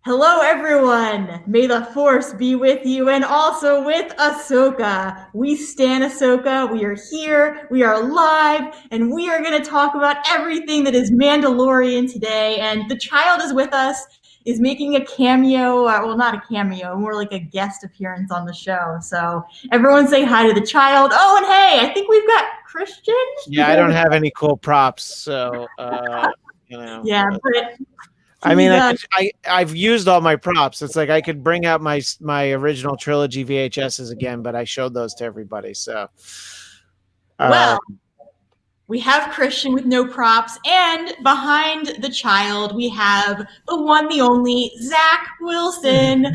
Hello, everyone. May the force be with you and also with Ahsoka. We stan Ahsoka. We are here. We are live, and we are going to talk about everything that is Mandalorian today. And the child is with us, is making a cameo. Well, not a cameo, more like a guest appearance on the show. So everyone say hi to the child. Oh, and hey, I think we've got Christian. Yeah, I don't have any cool props, so Yeah, but I mean, I've used all my props. It's like I could bring out my original trilogy VHSs again, but I showed those to everybody. So, well, we have Christian with no props, and behind the child, we have the one, the only Zach Wilson.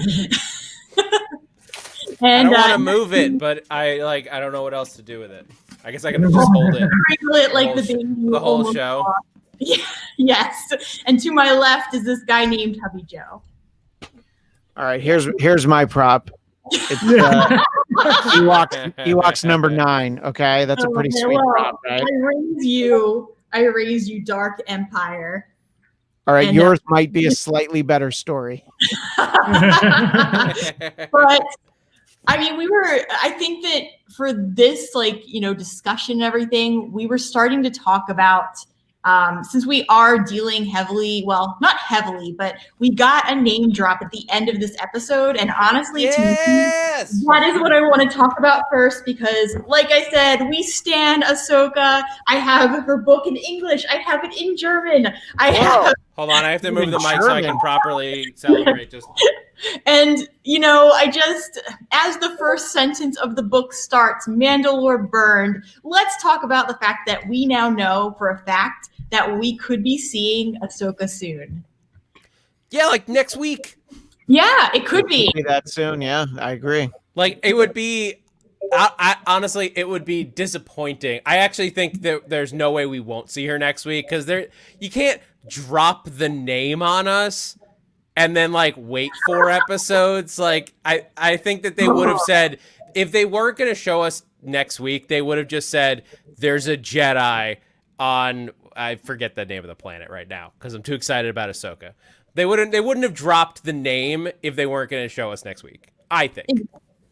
I don't want to move it, but I don't know what else to do with it. I guess I can just hold it. Like the whole show. Yes. And to my left is this guy named Hubby Joe. All right, here's my prop. It's Ewoks number 9. Okay, that's a pretty sweet prop, right? I raise you, Dark Empire. All right, and yours might be a slightly better story. But I mean, I think that for this, discussion and everything, we were starting to talk about, since we are dealing heavily, well, not heavily, but we got a name drop at the end of this episode. And honestly, to me, that is what I want to talk about first, because like I said, we stan Ahsoka. I have her book in English. I have it in German. Hold on, I have to move the mic so I can properly celebrate. And, as the first sentence of the book starts, Mandalore burned, let's talk about the fact that we now know for a fact that we could be seeing Ahsoka soon. Yeah, like next week. Yeah, it could be that soon. Yeah, I agree. Like, it would be, honestly, it would be disappointing. I actually think that there's no way we won't see her next week, because you can't drop the name on us and then wait 4 episodes. I think that they would have said, if they weren't going to show us next week, they would have just said there's a Jedi on, I forget the name of the planet right now because I'm too excited about Ahsoka. They wouldn't have dropped the name if they weren't going to show us next week, I think.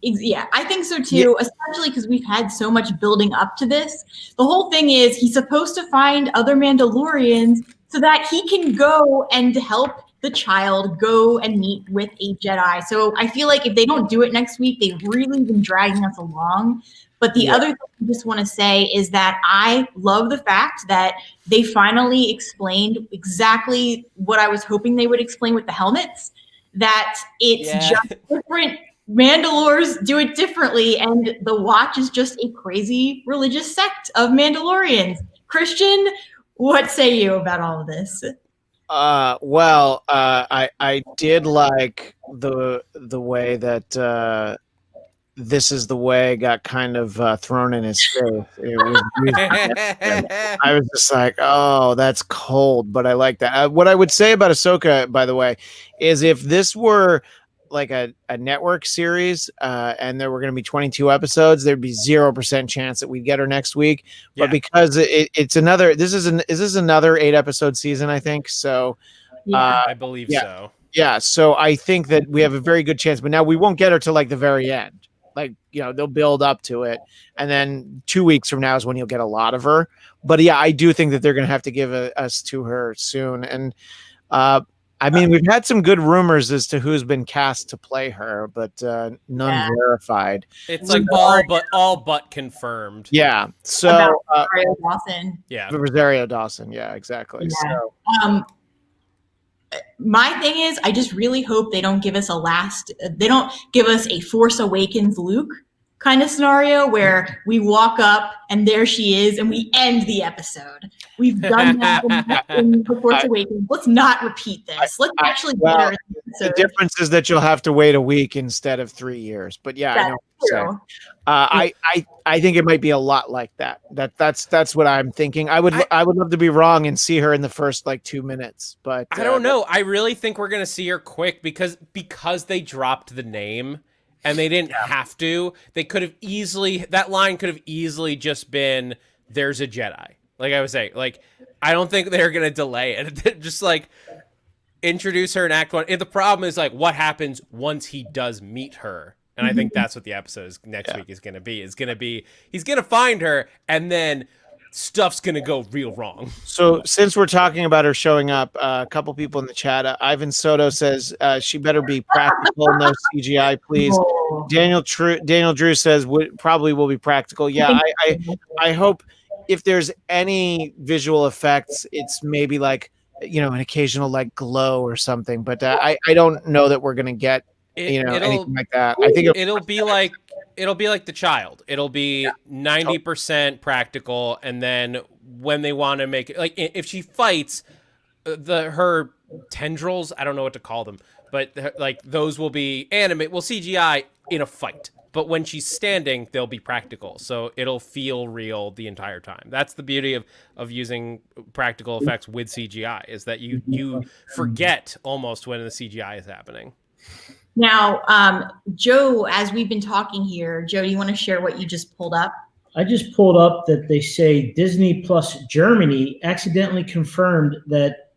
Yeah, I think so too, especially because we've had so much building up to this. The whole thing is he's supposed to find other Mandalorians so that he can go and help the child go and meet with a Jedi. So I feel like if they don't do it next week, they've really been dragging us along. But the other thing I just want to say is that I love the fact that they finally explained exactly what I was hoping they would explain with the helmets, that it's just different. Mandalores do it differently, and the Watch is just a crazy religious sect of Mandalorians. Christian, what say you about all of this? I did like the way that this is the way got kind of thrown in his face. I was just like, oh, that's cold, but I like that. What I would say about Ahsoka, by the way, is if this were like a network series and there were going to be 22 episodes, there'd be 0% chance that we'd get her next week. But because it's another, this is another 8-episode season, I think. So I believe so. Yeah. So I think that we have a very good chance, but now we won't get her till the very end. They'll build up to it. And then 2 weeks from now is when you'll get a lot of her. But yeah, I do think that they're going to have to give us to her soon. And, I mean, we've had some good rumors as to who's been cast to play her, but none verified. It's all but confirmed. Yeah. So Rosario Dawson. Yeah. Rosario Dawson. Yeah, exactly. Yeah. So my thing is, I just really hope they don't give us a Force Awakens Luke kind of scenario where we walk up and there she is and we end the episode. We've done that in The Force Awakens. Let's not repeat this. Let's actually get her in the episode. The difference is that you'll have to wait a week instead of 3 years. But yeah, I know what you're saying. I think it might be a lot like that. That's what I'm thinking. I would love to be wrong and see her in the first 2 minutes, but I don't know. I really think we're gonna see her quick because they dropped the name. And they didn't have to. They could have that line could have easily just been, there's a Jedi. Like I was saying, I don't think they're going to delay it. Just introduce her in Act 1. And the problem is like what happens once he does meet her. And I think that's what the episode is next week is going to be. It's going to be he's going to find her and then stuff's going to go real wrong. So since we're talking about her showing up, a couple people in the chat, Ivan Soto says she better be practical, no CGI, please. Daniel Drew says probably will be practical. Yeah, I hope if there's any visual effects, it's maybe like, an occasional like glow or something. But I don't know that we're going to get anything like that. I think it'll be like The Child. It'll be 90% practical, and then when they want to make it, like if she fights, her tendrils, I don't know what to call them, but like those will be CGI in a fight. But when she's standing, they'll be practical, so it'll feel real the entire time. That's the beauty of using practical effects with CGI, is that you forget almost when the CGI is happening. Now, Joe, as we've been talking here, Joe, do you want to share what you just pulled up? I just pulled up that they say Disney Plus Germany accidentally confirmed that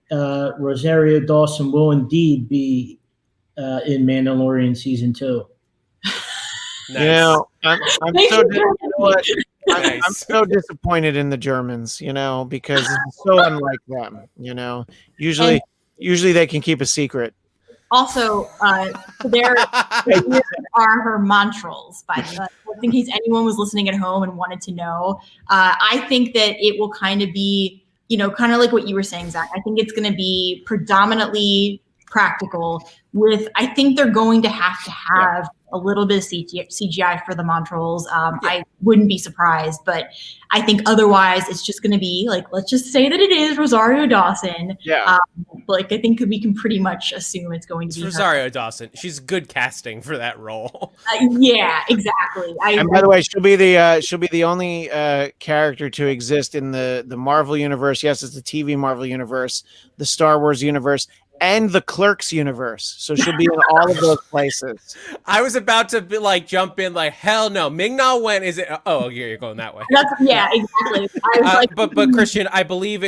Rosario Dawson will indeed be in Mandalorian season 2. Nice. I'm so disappointed in the Germans, because it's so unlike them. Usually they can keep a secret. Also, there are her mantrals, by the way, in case anyone was listening at home and wanted to know. I think that it will kind of be, kind of like what you were saying, Zach. I think it's going to be predominantly practical I think they're going to have a little bit of CGI for the mantrals. I wouldn't be surprised, but I think otherwise it's just going to be like, let's just say that it is Rosario Dawson. Yeah. I think we can pretty much assume it's going to be Rosario Dawson. She's good casting for that role. Yeah, exactly. And by the way, she'll be the only character to exist in the Marvel universe. Yes, it's the TV Marvel universe, the Star Wars universe, and the Clerks universe. So she'll be in all of those places. I was about to jump in hell no. Ming-Na Wen is it? Oh, you're going that way. Yeah, exactly. But Christian, I believe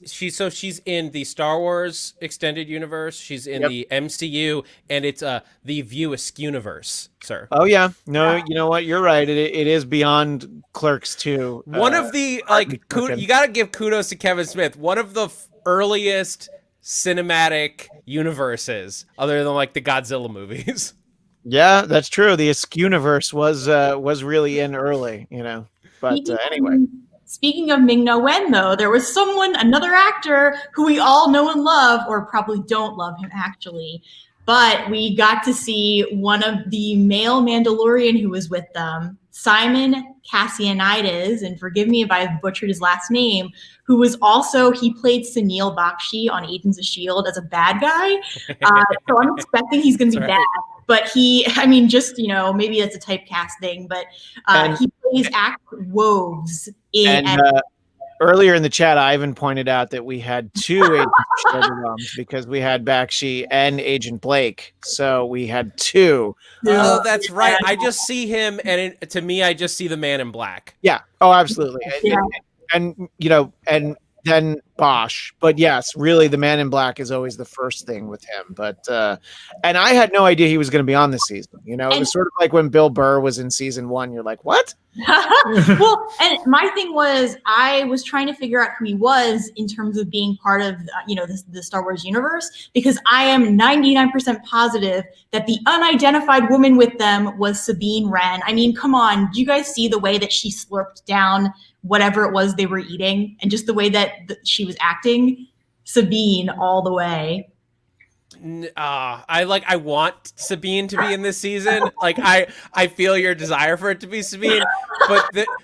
she's in the Star Wars extended universe. She's in the MCU, and it's the View Askew-niverse, sir. Oh yeah, no, you know what? You're right. It is beyond Clerks 2. One of the you got to give kudos to Kevin Smith. One of the earliest cinematic universes, other than the Godzilla movies. Yeah, that's true. The Askew-niverse was really in early, But anyway. Speaking of Ming-Na Wen, though, there was another actor who we all know and love, or probably don't love him actually, but we got to see one of the male Mandalorian who was with them, Simon Cassianides, and forgive me if I butchered his last name, who was he played Sunil Bakshi on Agents of S.H.I.E.L.D. as a bad guy. So I'm expecting he's going to be bad. But maybe that's a typecast thing, but he plays Woves in... Earlier in the chat, Ivan pointed out that we had 2 Agents of S.H.I.E.L.D. because we had Bakshi and Agent Blake. So we had 2. Oh, that's right. I just see him, and to me, I just see the Man in Black. Yeah. Oh, absolutely. Yeah. And then Bosch. But yes, really, the Man in Black is always the first thing with him. But and I had no idea he was going to be on this season. It was sort of like when Bill Burr was in season 1. You're like, what? Well, and my thing was, I was trying to figure out who he was in terms of being part of, the Star Wars universe, because I am 99% positive that the unidentified woman with them was Sabine Wren. I mean, come on. Do you guys see the way that she slurped down whatever it was they were eating, and just the way that she was acting? Sabine all the way. I want Sabine to be in this season. I feel your desire for it to be Sabine,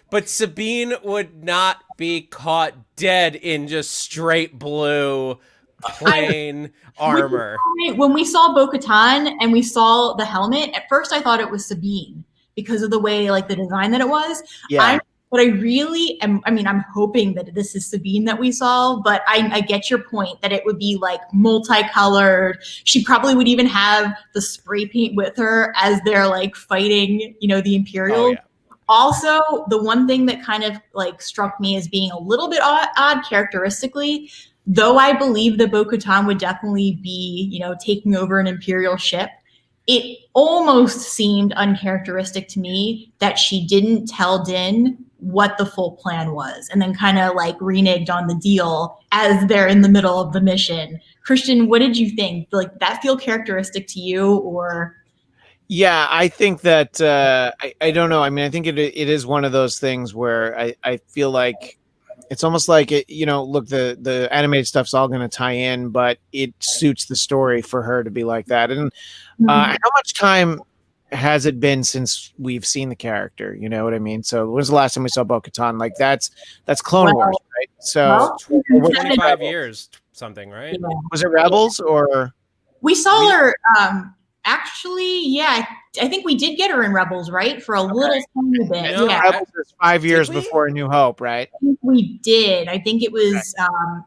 but Sabine would not be caught dead in just straight blue plain armor. When we saw Bo-Katan and we saw the helmet, at first I thought it was Sabine because of the way the design that it was. Yeah. But I really am, I'm hoping that this is Sabine that we saw, but I get your point that it would be multicolored. She probably would even have the spray paint with her as they're fighting, the Imperial. Oh, yeah. Also, the one thing that kind of struck me as being a little bit odd characteristically, though I believe that Bo-Katan would definitely be, taking over an Imperial ship, it almost seemed uncharacteristic to me that she didn't tell Din what the full plan was and then kind of like reneged on the deal as they're in the middle of the mission. Christian, what did you think? Like, that feel characteristic to you, or? Yeah, I think that I don't know. I mean, I think it is one of those things where I feel like it's almost like it, look, the animated stuff's all going to tie in, but it suits the story for her to be like that. And how much time has it been since we've seen the character? You know what I mean? So when's the last time we saw Bo-Katan? Like that's Clone Wars, right? So 25 years, something, right? Yeah. Was it Rebels or? We saw her. Actually, yeah, I think we did get her in Rebels, right? For a little tiny bit. No, yeah. Rebels is 5 years before A New Hope, right? I think we did. I think it was.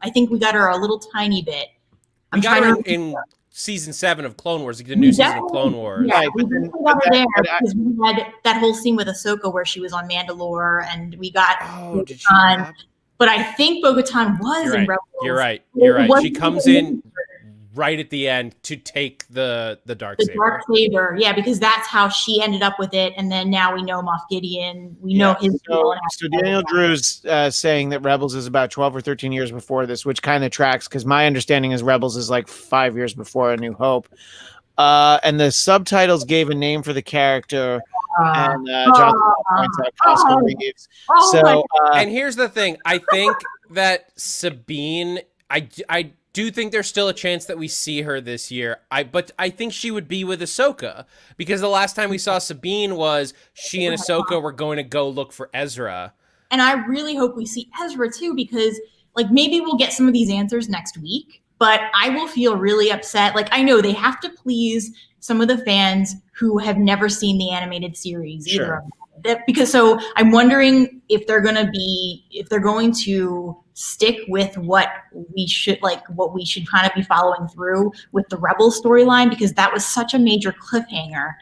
I think we got her a little tiny bit. We got her in season 7 of Clone Wars, the new season of Clone Wars. Yeah, Right, we but then- definitely got her but there that- because we had that whole scene with Ahsoka where she was on Mandalore, and we got Did she? Bo-Katan. But I think Bo-Katan was You're in right. Rebels. You're right. It You're right. She wasn't comes in right at the end to take the dark the saber. dark saber, yeah, because that's how she ended up with it, and then now we know Moff Gideon. We know his. So Daniel Drew's saying that Rebels is about 12 or 13 years before this, which kind of tracks because my understanding is Rebels is like 5 years before A New Hope. And the subtitles gave a name for the character, and Jonathan points out Costco Reeves. So, And here's the thing: I think that Sabine, I do think there's still a chance that we see her this year. But I think she would be with Ahsoka because the last time we saw Sabine was she and Ahsoka were going to go look for Ezra. And I really hope we see Ezra too, because like maybe we'll get some of these answers next week, but I will feel really upset. Like, I know they have to please some of the fans who have never seen the animated series either. Sure. Because so I'm wondering if they're going to stick with what we should kind of be following through with the Rebel storyline, because that was such a major cliffhanger.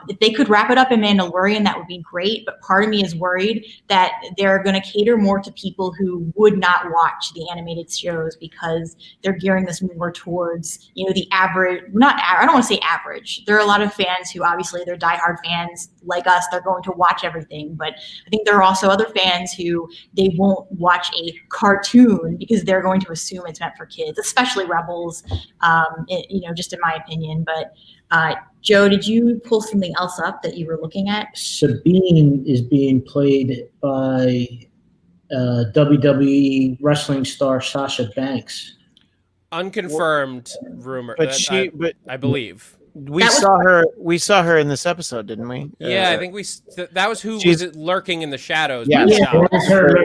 If they could wrap it up in Mandalorian, that would be great. But part of me is worried that they're going to cater more to people who would not watch the animated shows because they're gearing this more towards, the average, I don't want to say average. There are a lot of fans who obviously they're diehard fans like us. They're going to watch everything. But I think there are also other fans who they won't watch a cartoon because they're going to assume it's meant for kids, especially Rebels, just in my opinion. But Joe, did you pull something else up that you were looking at? Sabine is being played by WWE wrestling star Sasha Banks. Unconfirmed rumor, but I believe we saw her in this episode, didn't we? Yeah, I think that was who she's- was lurking in the shadows. Yeah. by the Yeah, shop. that's her.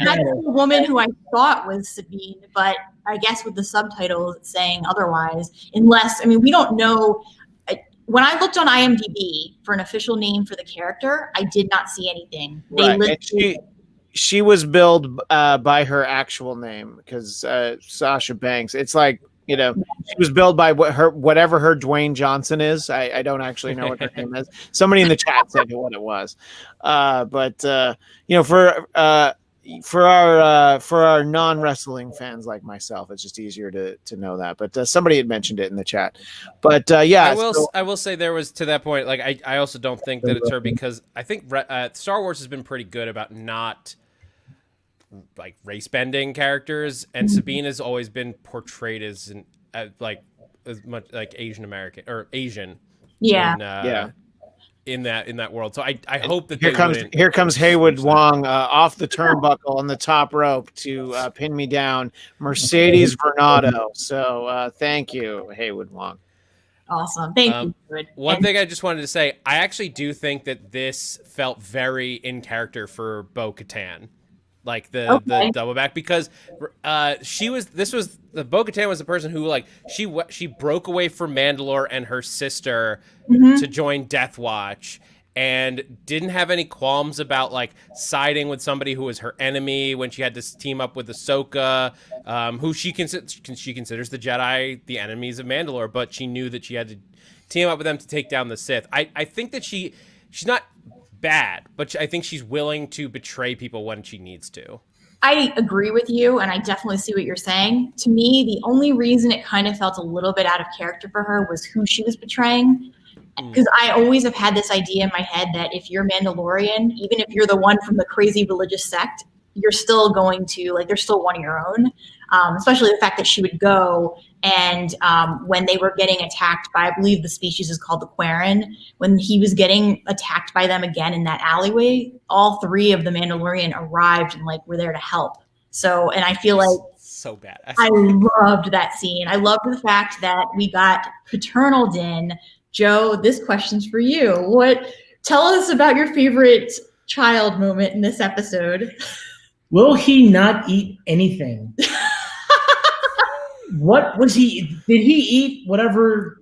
That's the woman who I thought was Sabine, but I guess with the subtitles it's saying otherwise. We don't know. When I looked on IMDb for an official name for the character, I did not see anything. Right. And she was billed by her actual name because Sasha Banks. It's like, she was billed by whatever her Dwayne Johnson is. I don't actually know what her name is. Somebody in the chat said what it was. For our non-wrestling fans like myself, it's just easier to know that. But somebody had mentioned it in the chat. But yeah, I will say there was, to that point, like I also don't think that it's her, because I think Star Wars has been pretty good about not like race bending characters, and Sabine has always been portrayed as as much like Asian American or Asian. Yeah. In that world. So I hope that here comes Haywood Wong off the turnbuckle on the top rope to pin me down, Mercedes Vernado. So thank you, Haywood Wong. Awesome. Thank you. Good. One thing I just wanted to say, I actually do think that this felt very in character for Bo-Katan. Like the double back, because Bo-Katan was the person who, like, she broke away from Mandalore and her sister to join Death Watch, and didn't have any qualms about like siding with somebody who was her enemy when she had to team up with Ahsoka, who she considers the Jedi the enemies of Mandalore, but she knew that she had to team up with them to take down the Sith. I think that she's not bad, but I think she's willing to betray people when she needs to. I agree with you, and I definitely see what you're saying. To me, the only reason it kind of felt a little bit out of character for her was who she was portraying. Because I always have had this idea in my head that if you're Mandalorian, even if you're the one from the crazy religious sect, you're still going to, like, they're still one of your own. Especially the fact that she would go and when they were getting attacked by, I believe the species is called the Quarren, when he was getting attacked by them again in that alleyway, all three of the Mandalorian arrived and like were there to help. So, and I feel like so bad. I loved that scene. I loved the fact that we got paternal Din. Joe, this question's for you. Tell us about your favorite child moment in this episode. Will he not eat anything? What was he? Did he eat whatever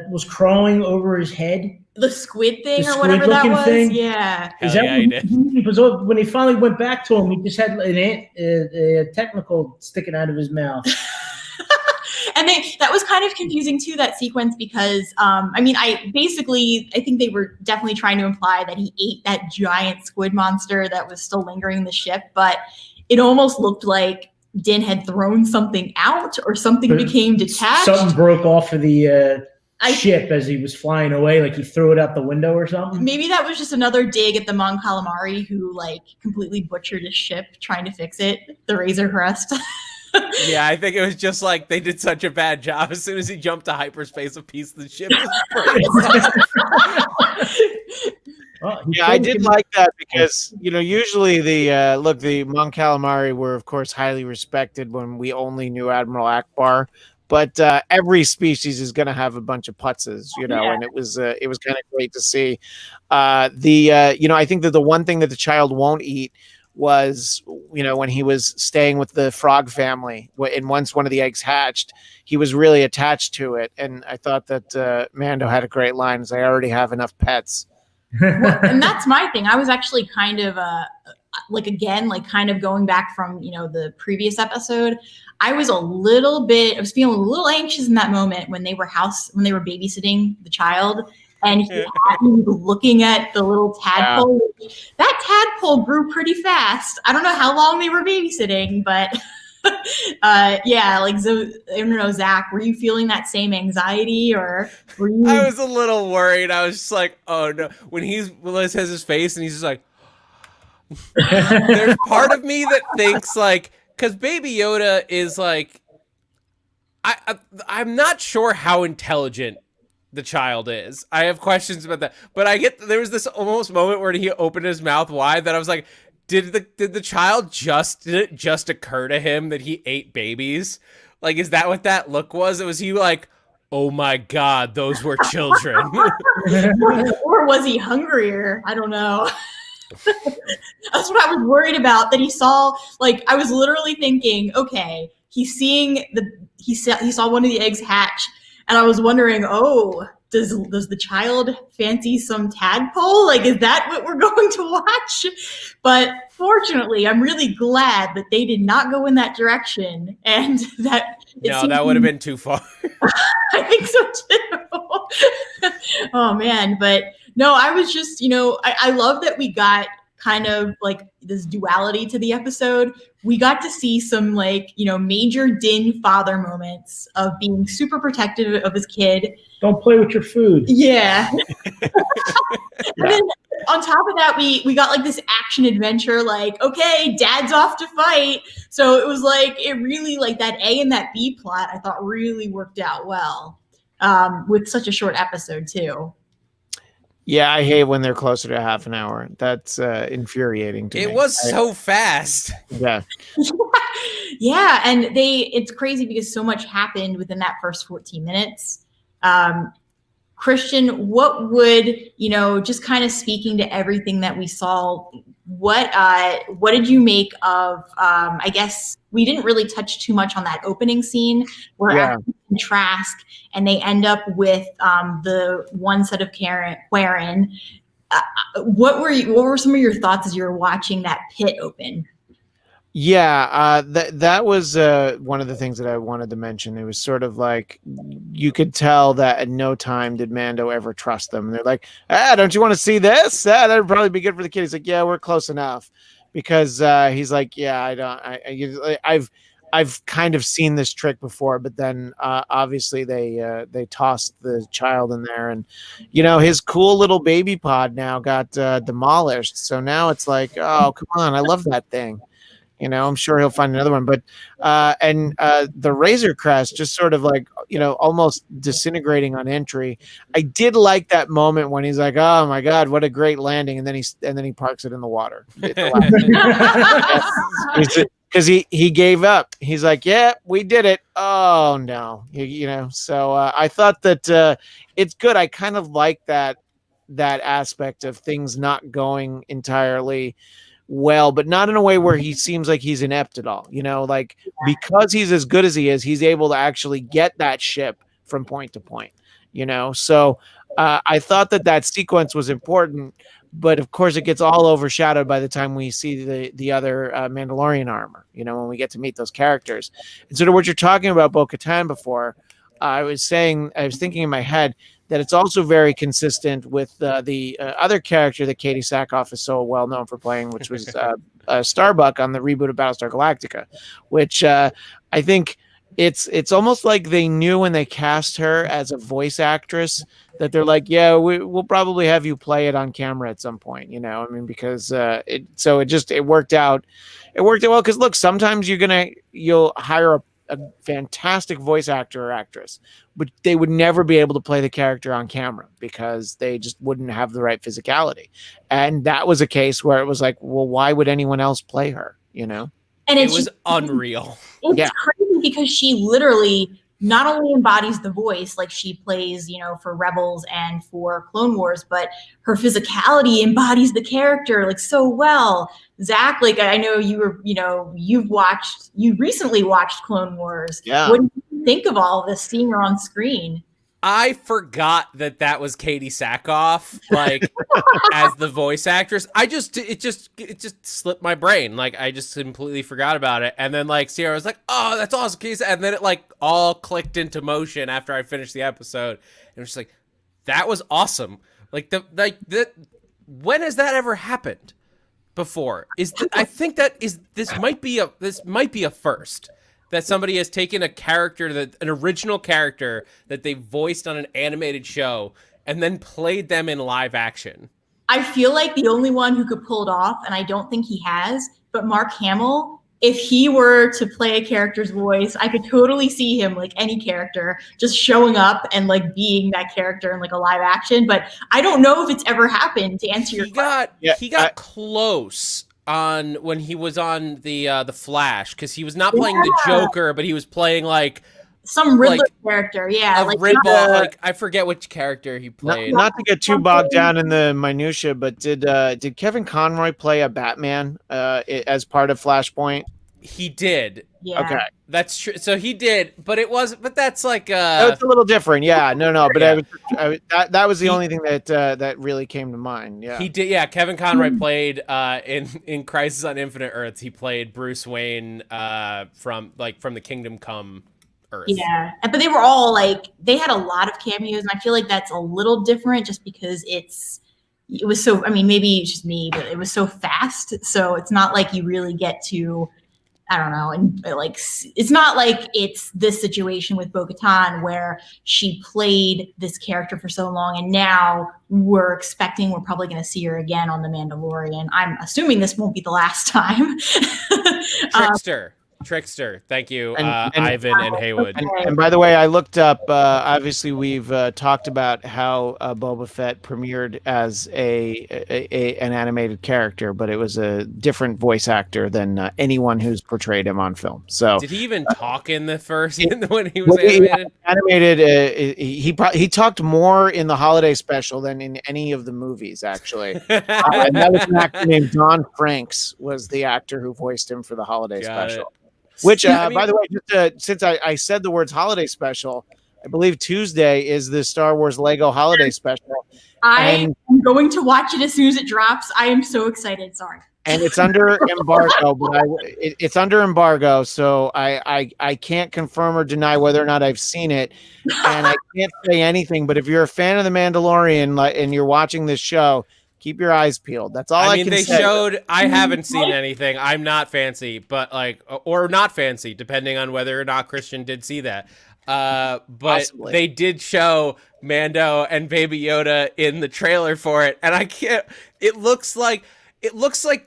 was crawling over his head? The squid thing, The or whatever that squid-looking was. thing? Yeah. Is that yeah, what he did. because when he finally went back to him, he just had a technical sticking out of his mouth. And that was kind of confusing too, that sequence, because I think they were definitely trying to imply that he ate that giant squid monster that was still lingering in the ship, but it almost looked like Din had thrown something out or something became detached. Something broke off of the ship as he was flying away, like he threw it out the window or something. Maybe that was just another dig at the Mon Calamari, who like completely butchered his ship trying to fix it, the Razor Crest. Yeah, I think it was just like they did such a bad job. As soon as he jumped to hyperspace, a piece of the ship Yeah, I did like that because, usually the Mon Calamari were, of course, highly respected when we only knew Admiral Akbar. But every species is going to have a bunch of putzes, and it was kind of great to see. I think that the one thing that the child won't eat was, when he was staying with the frog family, and once one of the eggs hatched, he was really attached to it. And I thought that Mando had a great line, as I already have enough pets. Well, and that's my thing. I was actually kind of kind of going back from, the previous episode. I was feeling a little anxious in that moment when they were babysitting the child, and he had me looking at the little tadpole. Yeah. That tadpole grew pretty fast. I don't know how long they were babysitting, but I don't know, Zach, were you feeling that same anxiety, or were you? I was a little worried. I was just like, oh no. When Liz has his face and he's just like, there's part of me that thinks like, because Baby Yoda is like, I'm not sure how intelligent the child is. I have questions about that, but there was this almost moment where he opened his mouth wide that I was like, did the child did it just occur to him that he ate babies? Like, is that what that look was? Was he like, oh my God, those were children? Or was he hungrier? I don't know. That's what I was worried about, that he saw, like, I was literally thinking, okay, he saw one of the eggs hatch, and I was wondering, oh, does the child fancy some tadpole? Like, is that what we're going to watch? But fortunately, I'm really glad that they did not go in that direction, and that that would have been too far. I think so too. Oh man, but no, I was just, I love that we got kind of like this duality to the episode. We got to see some major Din father moments of being super protective of his kid. Don't play with your food. Yeah. And then on top of that, we got like this action adventure, like, okay, dad's off to fight. So it was like, it really, like, that A and that B plot, I thought really worked out well with such a short episode too. Yeah, I hate when they're closer to half an hour. That's infuriating to me. It was so fast. Yeah. Yeah, and it's crazy because so much happened within that first 14 minutes. Christian, what would, just kind of speaking to everything that we saw, what did you make of, I guess we didn't really touch too much on that opening scene where in Trask, and they end up with the one set of Quarren. What were some of your thoughts as you were watching that pit open? Yeah, that was one of the things that I wanted to mention. It was sort of like you could tell that at no time did Mando ever trust them. And they're like, don't you want to see this? That'd probably be good for the kid. He's like, yeah, we're close enough. because he's like, yeah, I don't, I've kind of seen this trick before, but then obviously they tossed the child in there, and his cool little baby pod now got demolished. So now it's like, oh come on, I love that thing. I'm sure he'll find another one, but the Razor Crest just sort of like almost disintegrating on entry. I did like that moment when he's like, "Oh my God, what a great landing!" and then he parks it in the water. Because he gave up. He's like, "Yeah, we did it." Oh no, So I thought that it's good. I kind of like that aspect of things not going entirely well, but not in a way where he seems like he's inept at all. Like because he's as good as he is, he's able to actually get that ship from point to point. So I thought that sequence was important, but of course it gets all overshadowed by the time we see the other Mandalorian armor. When we get to meet those characters, and sort of what you're talking about Bo-Katan before. I was thinking in my head that it's also very consistent with the other character that Katie Sackhoff is so well known for playing, which was Starbuck on the reboot of Battlestar Galactica, which I think it's almost like they knew when they cast her as a voice actress that they're like, yeah, we'll probably have you play it on camera at some point, because it worked out. It worked out well because look, sometimes you'll hire a fantastic voice actor or actress, but they would never be able to play the character on camera because they just wouldn't have the right physicality. And that was a case where it was like, well, why would anyone else play her? And it was unreal. It's crazy because she literally not only embodies the voice, like she plays, for Rebels and for Clone Wars, but her physicality embodies the character like so well. Zach, like I know you recently watched Clone Wars. Yeah. What do you think of all of this, seeing her on screen? I forgot that was Katie Sackhoff, like as the voice actress. It just slipped my brain. Like I just completely forgot about it. And then like Sierra was like, "Oh, that's awesome, Katie." And then it like all clicked into motion after I finished the episode. And it was just like, that was awesome. When has that ever happened before? I think this might be a first. That somebody has taken an original character that they voiced on an animated show and then played them in live action. I feel like the only one who could pull it off, and I don't think he has, but Mark Hamill, if he were to play a character's voice, I could totally see him, like any character, just showing up and like being that character in like a live action. But I don't know if it's ever happened, to answer your question. He got close on when he was on the Flash, because he was not playing the Joker, but he was playing like some Riddler character, I forget which character he played. Not to get too bogged down in the minutia, but did Kevin Conroy play a Batman as part of Flashpoint? He did. Yeah. Okay. That's true. So he did, but that's like it's a little different. Yeah. No. But yeah. that was the only thing that really came to mind. Yeah. He did. Yeah. Kevin Conroy played in Crisis on Infinite Earths. He played Bruce Wayne from the Kingdom Come Earth. Yeah. But they were all they had a lot of cameos, and I feel like that's a little different just because it was so, I mean, maybe it's just me, but it was so fast. So it's not like you really get to, I don't know. And it's not like it's this situation with Bo-Katan where she played this character for so long, and now we're probably going to see her again on The Mandalorian. I'm assuming this won't be the last time. Trickster. Thank you, Ivan and Haywood. And by the way, I looked up, obviously we've talked about how Boba Fett premiered as an animated character, but it was a different voice actor than anyone who's portrayed him on film. So did he even talk in the first when he was animated? He talked more in the holiday special than in any of the movies, actually. And that was an actor named Don Franks was the actor who voiced him for the holiday special. Which, by the way, since I said the words holiday special, I believe Tuesday is the Star Wars Lego holiday special. I'm going to watch it as soon as it drops. I am so excited. Sorry. And it's under embargo, but it's under embargo, so I can't confirm or deny whether or not I've seen it, and I can't say anything. But if you're a fan of The Mandalorian and you're watching this show, Keep your eyes peeled. That's all I mean, can they say. showed. I haven't seen anything. I'm not fancy, but or not fancy, depending on whether or not Christian did see that. But Possibly. they did show Mando and Baby Yoda in the trailer for it, and I can't. It looks like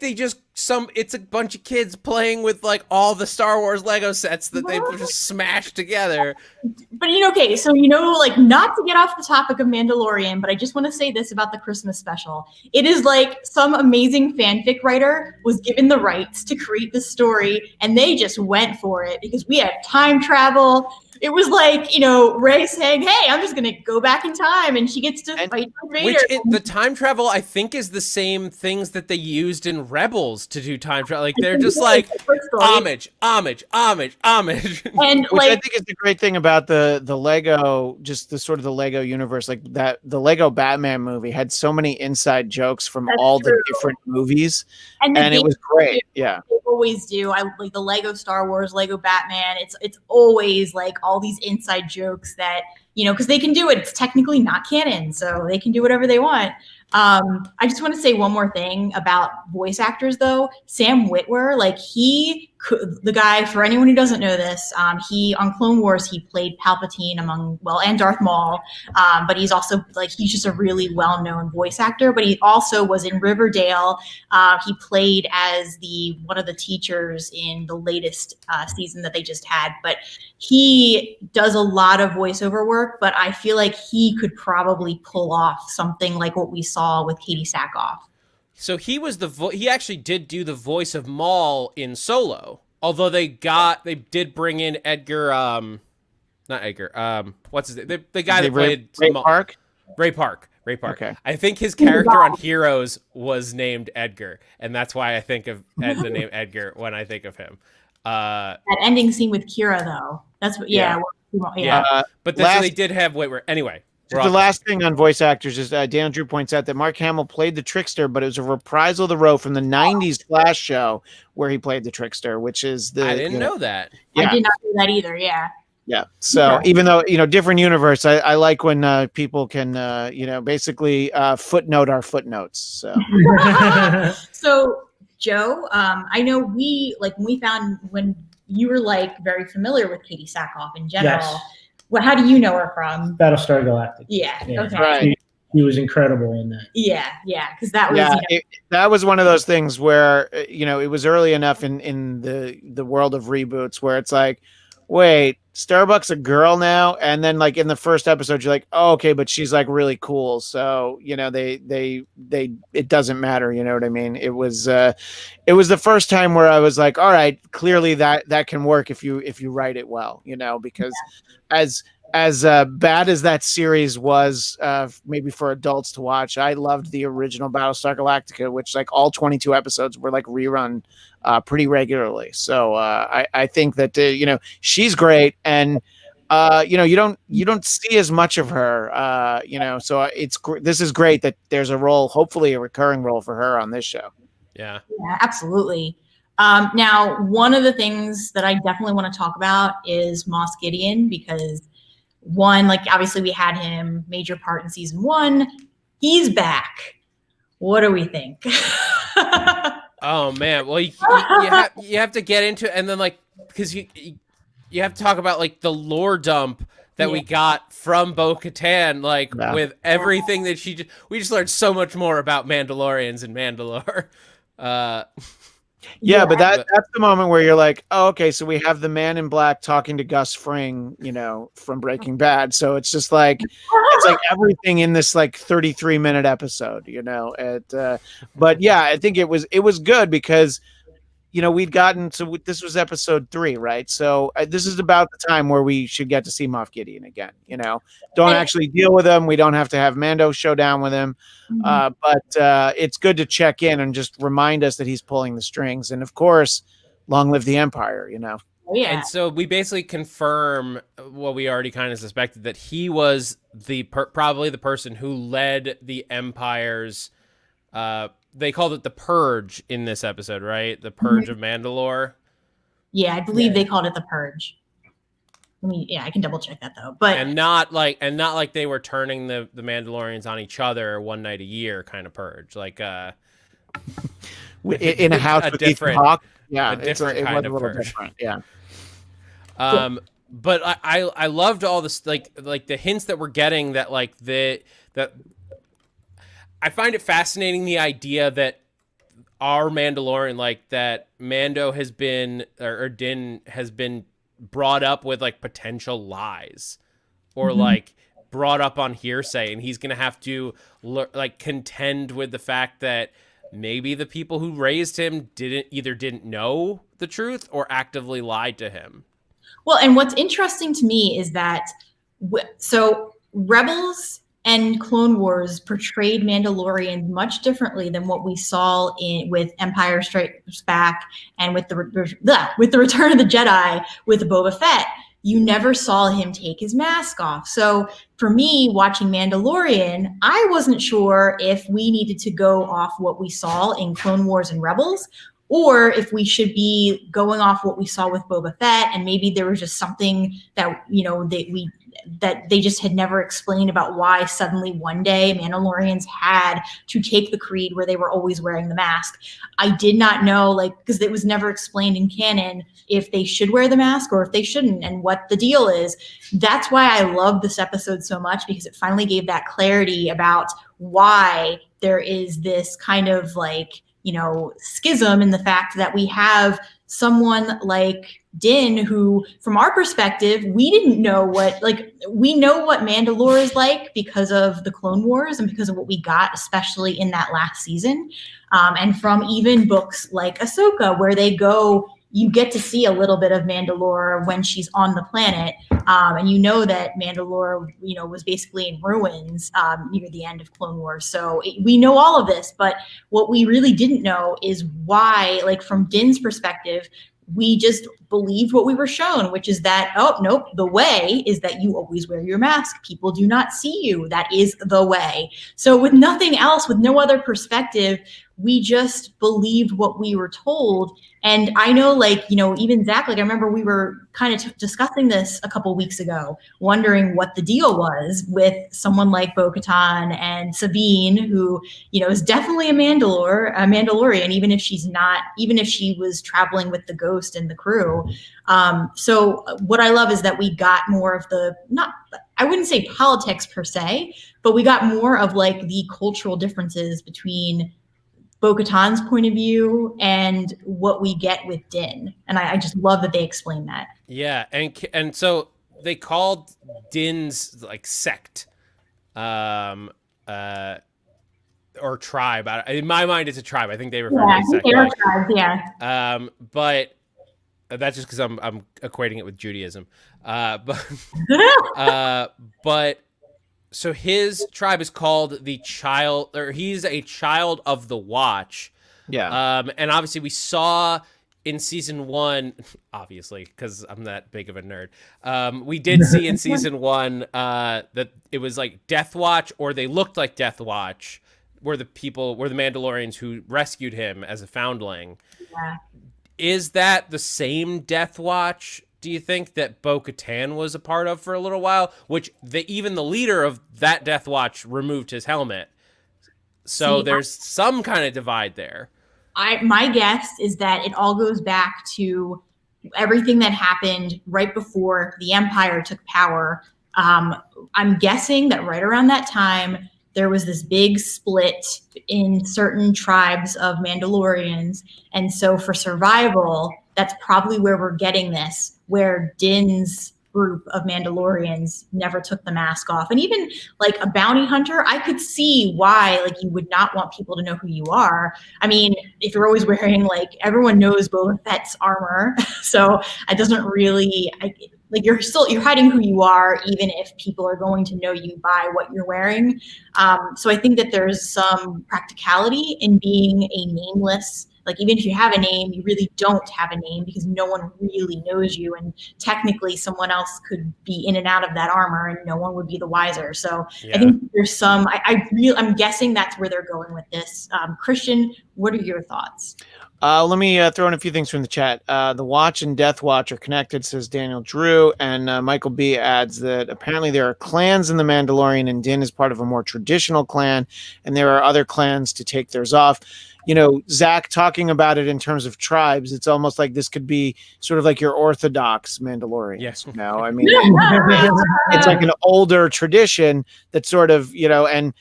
they just it's a bunch of kids playing with like all the Star Wars Lego sets that they've just smashed together. But okay, so like, not to get off the topic of Mandalorian, but I just want to say this about the Christmas special. It is like some amazing fanfic writer was given the rights to create the story, and they just went for it because we have time travel. It was like, Rey saying, "Hey, I'm just gonna go back in time," and she gets to fight Darth Vader. The time travel, I think, is the same things that they used in Rebels to do time travel. Like, they're just like homage. And Which I think is the great thing about the Lego, just the sort of the Lego universe, like that the Lego Batman movie had so many inside jokes from all the different movies, and it was great. Yeah, they always do. I like the Lego Star Wars, Lego Batman. It's always like all these inside jokes that because they can do it. It's technically not canon, so they can do whatever they want. I just want to say one more thing about voice actors, though. Sam Witwer, like the guy, for anyone who doesn't know this, he on Clone Wars, he played Palpatine and Darth Maul. But he's also he's just a really well-known voice actor, but he also was in Riverdale. He played as one of the teachers in the latest season that they just had, but he does a lot of voiceover work, but I feel like he could probably pull off something like what we saw with Katie Sackhoff. So he was he actually did do the voice of Maul in Solo. Although they did bring in Edgar, not Edgar, what's his name? The guy that played Ray Park? Ray Park. Okay. I think his character on Heroes was named Edgar, and that's why I think of the name Edgar when I think of him. That ending scene with Kira, though. That's what. Yeah. But they did have Whitwer. Anyway. The last thing on voice actors is Dan Drew points out that Mark Hamill played the Trickster, but it was a reprisal of the role from the 90s Flash show where he played the Trickster, which is I didn't know that. Yeah. I did not know that either, yeah. Yeah. So even though, different universe, I like when people can, basically footnote our footnotes. So, so Joe, I know when you were very familiar with Katie Sackhoff in general. Yes. Well, how do you know her from? Battlestar Galactica. Yeah. Okay. Right. He was incredible in that. Yeah. Because that was that was one of those things where it was early enough in the world of reboots where it's like, wait, Starbuck's a girl now, and then in the first episode you're like, oh, okay, but she's really cool, so they it doesn't matter, you know what I mean? It was the first time where I was like, all right, clearly that can work if you write it well, because as bad as that series was, maybe for adults to watch, I loved the original Battlestar Galactica, which all 22 episodes were rerun pretty regularly. So I think that she's great, and you don't see as much of her. So this is great that there's a role, hopefully a recurring role for her on this show. Yeah, absolutely. Now, one of the things that I definitely want to talk about is Moss Gideon, because obviously we had him major part in season 1. He's back. What do we think? Oh man, well you have to get into it, and then because you have to talk about the lore dump that we got from Bo-Katan, with everything that we just learned so much more about Mandalorians and Mandalore. But that's the moment where you're like, oh, okay, so we have the Man in Black talking to Gus Fring, from Breaking Bad. So it's just it's everything in this 33-minute episode, but yeah, I think it was good because we'd gotten this was episode 3, right? So this is about the time where we should get to see Moff Gideon again. Don't actually deal with him. We don't have to have Mando show down with him, but it's good to check in and just remind us that he's pulling the strings. And of course, long live the Empire. Oh, yeah. And so we basically confirm what we already kind of suspected, that he was probably the person who led the Empire's. They called it the Purge in this episode, right? The Purge of Mandalore. Yeah, I believe they called it the Purge. I mean, yeah, I can double check that though. But and not like they were turning the Mandalorians on each other one night a year kind of purge, like in a house with Ethan Hawke. Yeah, a different kind of purge. Different. Yeah. But I loved all this like the hints that we're getting that like that I find it fascinating, the idea that our Mandalorian, like that Mando has been or Din has been brought up with like potential lies or like brought up on hearsay, and he's gonna have to like contend with the fact that maybe the people who raised him didn't know the truth or actively lied to him. Well, and what's interesting to me is that so Rebels and Clone Wars portrayed Mandalorians much differently than what we saw with Empire Strikes Back and with the Return of the Jedi with Boba Fett. You never saw him take his mask off. So for me, watching Mandalorian, I wasn't sure if we needed to go off what we saw in Clone Wars and Rebels, or if we should be going off what we saw with Boba Fett, and maybe there was just something that, you know, that they just had never explained about why suddenly one day Mandalorians had to take the creed where they were always wearing the mask. I did not know, like, because it was never explained in canon if they should wear the mask or if they shouldn't and what the deal is. That's why I love this episode so much, because it finally gave that clarity about why there is this kind of like, you know, schism in the fact that we have someone like Din, who from our perspective, we didn't know what, like, we know what Mandalore is like because of the Clone Wars and because of what we got, especially in that last season. And from even books like Ahsoka, where they go, you get to see a little bit of Mandalore when she's on the planet. And you know that Mandalore, you know, was basically in ruins near the end of Clone Wars. So we know all of this, but what we really didn't know is why, like from Din's perspective, we just believed what we were shown, which is that, oh, nope, the way is that you always wear your mask. People do not see you. That is the way. So with nothing else, with no other perspective, we just believed what we were told. And I know, like, you know, even Zach, like, I remember we were kind of discussing this a couple weeks ago, wondering what the deal was with someone like Bo-Katan and Sabine, who, you know, is definitely a Mandalorian, even if she's not, even if she was traveling with the Ghost and the crew. So what I love is that we got more of the, not, I wouldn't say politics per se, but we got more of like the cultural differences between Bo-Katan's point of view and what we get with Din. And I just love that they explain that. Yeah. And so they called Din's like sect, or tribe. In my mind, it's a tribe. I think they refer to it as sect. They were tribes, yeah. But that's just because I'm equating it with Judaism. But so his tribe is called the Child, or he's a Child of the Watch. Yeah. And obviously we saw in season 1, obviously, because I'm that big of a nerd. We did see in season 1 that it was like Death Watch, or they looked like Death Watch, were the Mandalorians who rescued him as a foundling. Yeah. Is that the same Death Watch, do you think, that Bo-Katan was a part of for a little while? Which even the leader of that Death Watch removed his helmet. So there's some kind of divide there. My guess is that it all goes back to everything that happened right before the Empire took power. I'm guessing that right around that time, there was this big split in certain tribes of Mandalorians. And so for survival, that's probably where we're getting this, where Din's group of Mandalorians never took the mask off. And even like a bounty hunter, I could see why, like, you would not want people to know who you are. I mean, if you're always wearing, like, everyone knows Boba Fett's armor. So it doesn't really, like, you're hiding who you are, even if people are going to know you by what you're wearing. So I think that there's some practicality in being a nameless, like, even if you have a name, you really don't have a name because no one really knows you. And technically someone else could be in and out of that armor and no one would be the wiser. So yeah. I think there's some, I'm guessing that's where they're going with this. Christian, What are your thoughts? Let me throw in a few things from the chat. The Watch and Death Watch are connected, says Daniel Drew. And Michael B adds that apparently there are clans in The Mandalorian, and Din is part of a more traditional clan, and there are other clans to take theirs off. You know, Zach talking about it in terms of tribes, it's almost like this could be sort of like your Orthodox Mandalorians. Yes. No, I mean, it's like an older tradition that sort of, you know, and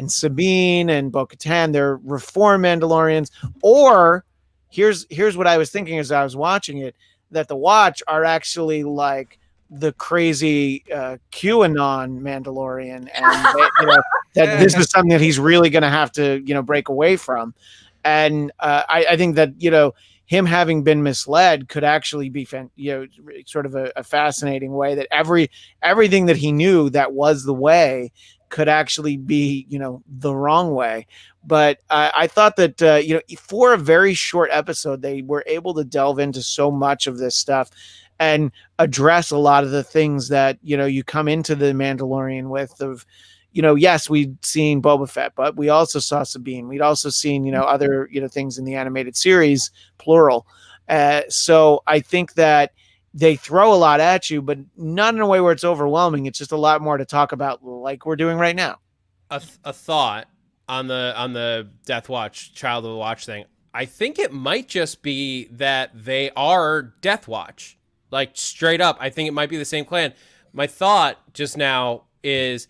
Sabine and Bo-Katan, they're reform Mandalorians. Or here's what I was thinking as I was watching it, that the Watch are actually like the crazy QAnon Mandalorian, and they, you know, that this is something that he's really going to have to, you know, break away from. And I think that, you know, him having been misled could actually be, you know, sort of a fascinating way that everything that he knew that was the way could actually be, you know, the wrong way. But I thought that, you know, for a very short episode, they were able to delve into so much of this stuff and address a lot of the things that, you know, you come into the Mandalorian with of, you know, yes, we'd seen Boba Fett, but we also saw Sabine. We'd also seen, you know, other, you know, things in the animated series, plural. So I think that they throw a lot at you, but not in a way where it's overwhelming. It's just a lot more to talk about, like we're doing right now. A thought on the Death Watch, Child of the Watch thing. I think it might just be that they are Death Watch, like straight up. I think it might be the same clan. My thought just now is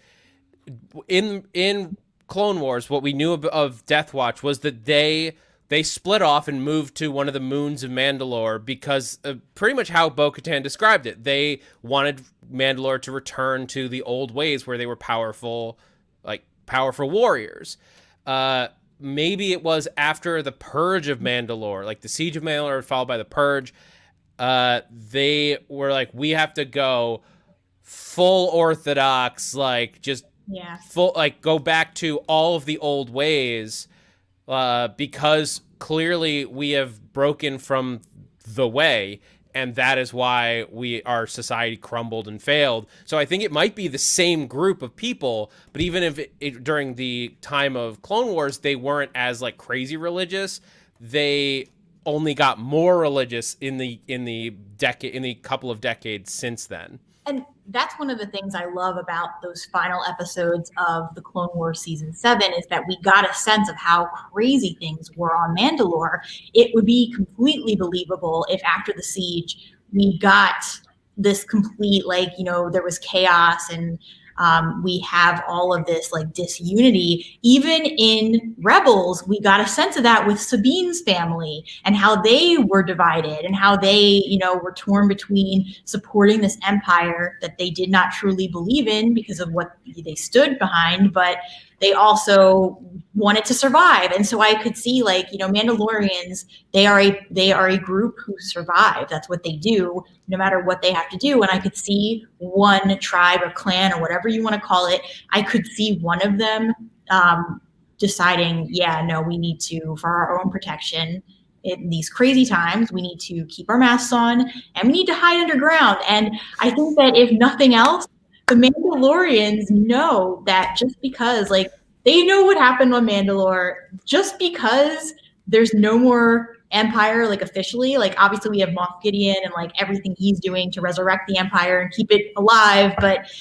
in Clone Wars, what we knew of Death Watch was that they split off and moved to one of the moons of Mandalore because pretty much how Bo-Katan described it. They wanted Mandalore to return to the old ways where they were powerful warriors. Maybe it was after the purge of Mandalore, like the siege of Mandalore followed by the purge. They were like, we have to go full Orthodox, like just full, like go back to all of the old ways. Because clearly we have broken from the way, and that is why our society crumbled and failed. So I think it might be the same group of people, but even if during the time of Clone Wars, they weren't as like crazy religious, they only got more religious in the couple of decades since then. And that's one of the things I love about those final episodes of the Clone Wars season 7 is that we got a sense of how crazy things were on Mandalore. It would be completely believable if after the siege we got this complete, like, you know, there was chaos and we have all of this like disunity. Even in Rebels, we got a sense of that with Sabine's family and how they were divided and how they, you know, were torn between supporting this empire that they did not truly believe in because of what they stood behind, but they also wanted to survive. And so I could see, like, you know, Mandalorians, they are a group who survive. That's what they do, no matter what they have to do. And I could see one tribe or clan or whatever you want to call it, I could see one of them deciding, yeah, no, we need to, for our own protection in these crazy times, we need to keep our masks on and we need to hide underground. And I think that if nothing else, the Mandalorians know that just because, like, they know what happened on Mandalore, just because there's no more empire, like, officially, like, obviously we have Moff Gideon and like everything he's doing to resurrect the empire and keep it alive. But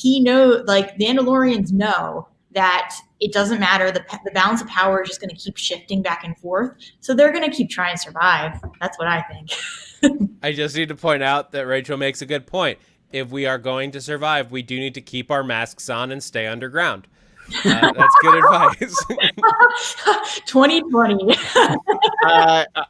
he knows, like, Mandalorians know that it doesn't matter. The balance of power is just going to keep shifting back and forth. So they're going to keep trying to survive. That's what I think. I just need to point out that Rachel makes a good point. If we are going to survive, we do need to keep our masks on and stay underground. That's good advice. 2020.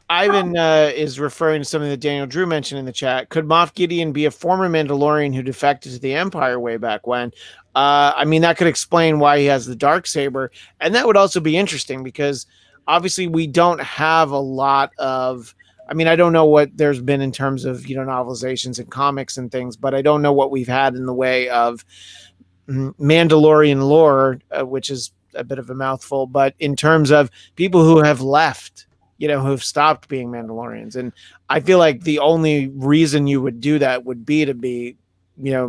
Ivan is referring to something that Daniel Drew mentioned in the chat. Could Moff Gideon be a former Mandalorian who defected to the Empire way back when? I mean, that could explain why he has the Darksaber. And that would also be interesting because obviously we don't have a lot of... I mean, I don't know what there's been in terms of, you know, novelizations and comics and things, but I don't know what we've had in the way of Mandalorian lore, which is a bit of a mouthful, but in terms of people who have left, you know, who've stopped being Mandalorians. And I feel like the only reason you would do that would be to be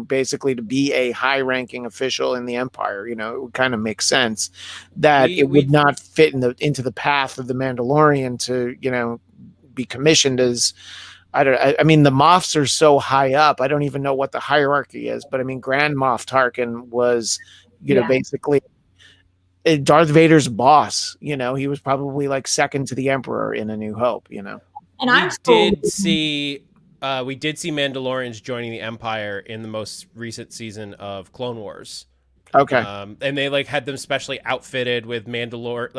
basically to be a high-ranking official in the Empire. It would kind of make sense that it would not fit into the path of the Mandalorian to, be commissioned as, I mean, the Moffs are so high up. I don't even know what the hierarchy is, but I mean, Grand Moff Tarkin was, basically Darth Vader's boss. He was probably like second to the Emperor in A New Hope. And we did see Mandalorians joining the Empire in the most recent season of Clone Wars. Okay. And they had them specially outfitted with Mandalorian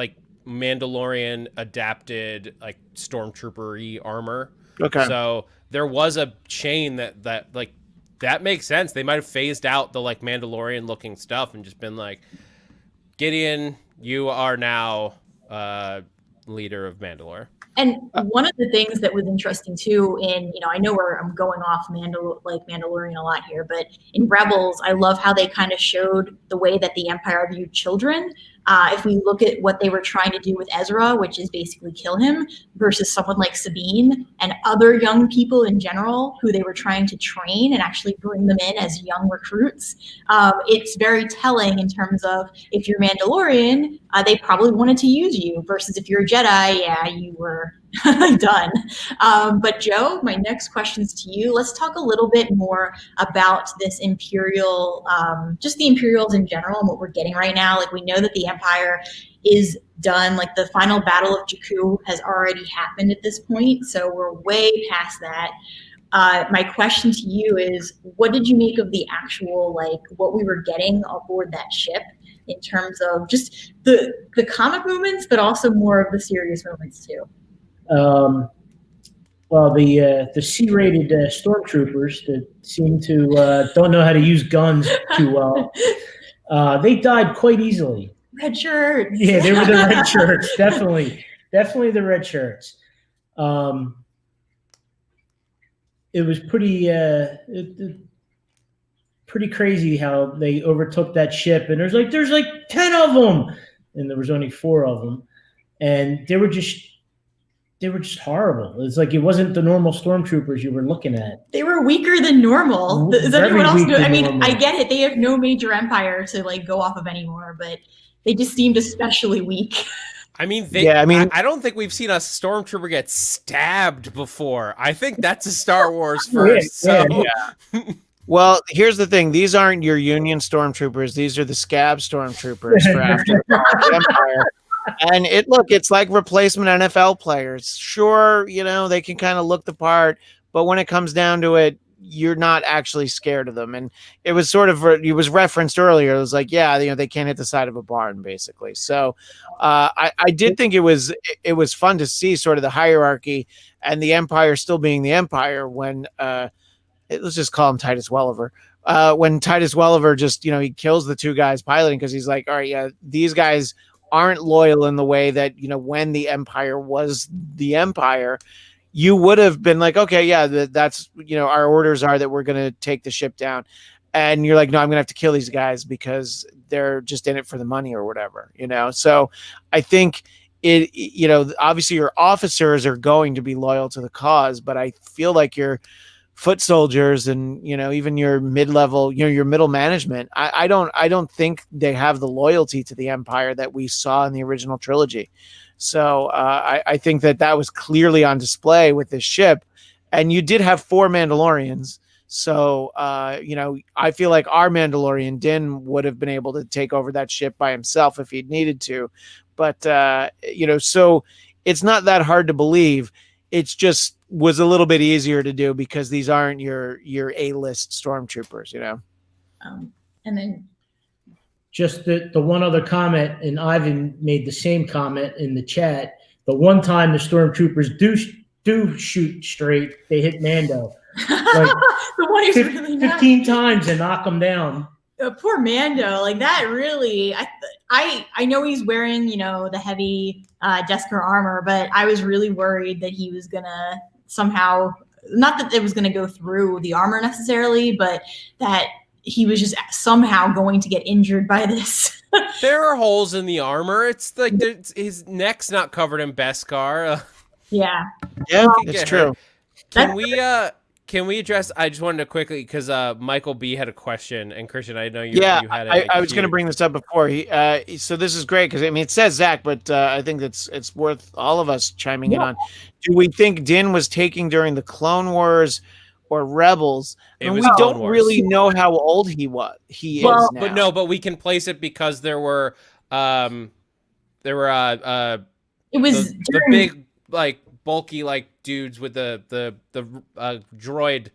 adapted stormtrooper-y armor. Okay. So there was a chain that makes sense. They might have phased out the Mandalorian looking stuff and just been like, Gideon, you are now leader of Mandalore. And one of the things that was interesting too, I know I'm going off Mandalorian a lot here, but in Rebels, I love how they kind of showed the way that the Empire viewed children. If we look at what they were trying to do with Ezra, which is basically kill him, versus someone like Sabine and other young people in general who they were trying to train and actually bring them in as young recruits, it's very telling in terms of if you're Mandalorian, they probably wanted to use you, versus if you're a Jedi, you were done. But Joe, my next question's to you. Let's talk a little bit more about this Imperial, just the Imperials in general and what we're getting right now. We know that the Empire is done. The final Battle of Jakku has already happened at this point, so we're way past that. My question to you is, what did you make of the actual, what we were getting aboard that ship in terms of just the comic moments, but also more of the serious moments too? Well, the C-rated stormtroopers that seem to don't know how to use guns too well, they died quite easily. Red shirts. Yeah, they were the red shirts. Definitely the red shirts. It was pretty crazy how they overtook that ship, and there's 10 of them, and there was only 4 of them, and they were just horrible. It's it wasn't the normal stormtroopers you were looking at. They were weaker than normal. Does everyone else know? I mean, normal. I get it. They have no major empire to go off of anymore, but they just seemed especially weak. I mean, I don't think we've seen a stormtrooper get stabbed before. I think that's a Star Wars first. Yeah. Well, here's the thing. These aren't your Union stormtroopers. These are the scab stormtroopers for after the Empire. And it's like replacement NFL players. Sure, they can kind of look the part, but when it comes down to it, you're not actually scared of them. And it was it was referenced earlier. It was they can't hit the side of a barn, basically. So I did think it was fun to see sort of the hierarchy and the Empire still being the Empire when let's just call him Titus Welliver. When Titus Welliver just, he kills the 2 guys piloting because he's like, all right, yeah, these guys aren't loyal in the way that, when the Empire was the Empire, you would have been like, okay, yeah, that's, our orders are that we're going to take the ship down. And you're like, no, I'm going to have to kill these guys because they're just in it for the money or whatever, So I think obviously your officers are going to be loyal to the cause, but I feel like your foot soldiers and, even your mid-level, your middle management, I don't think they have the loyalty to the Empire that we saw in the original trilogy. So I think that was clearly on display with this ship, and you did have 4 Mandalorians. So, I feel like our Mandalorian Din would have been able to take over that ship by himself if he'd needed to. But, so it's not that hard to believe. It's just was a little bit easier to do because these aren't your A-list stormtroopers, And then just the one other comment, and Ivan made the same comment in the chat. The one time the stormtroopers do shoot straight, they hit Mando. The one who's really 15 times and knock him down. Poor Mando, that really. I know he's wearing the heavy Desker armor, but I was really worried that he was gonna somehow, not that it was gonna go through the armor necessarily, but that he was just somehow going to get injured by this. There are holes in the armor. It's his neck's not covered in Beskar. Yeah. Yeah, it's true. Can we Can we address? I just wanted to quickly because Michael B had a question, and Christian, I know Yeah, you had it. I was going to bring this up before. So this is great because I mean it says Zach, but I think it's worth all of us chiming in on. Do we think Din was taking during the Clone Wars or Rebels? It And was we Clone don't Wars. really know how old he was. He is now. But we can place it because there were it was the big like bulky like dudes with the droid.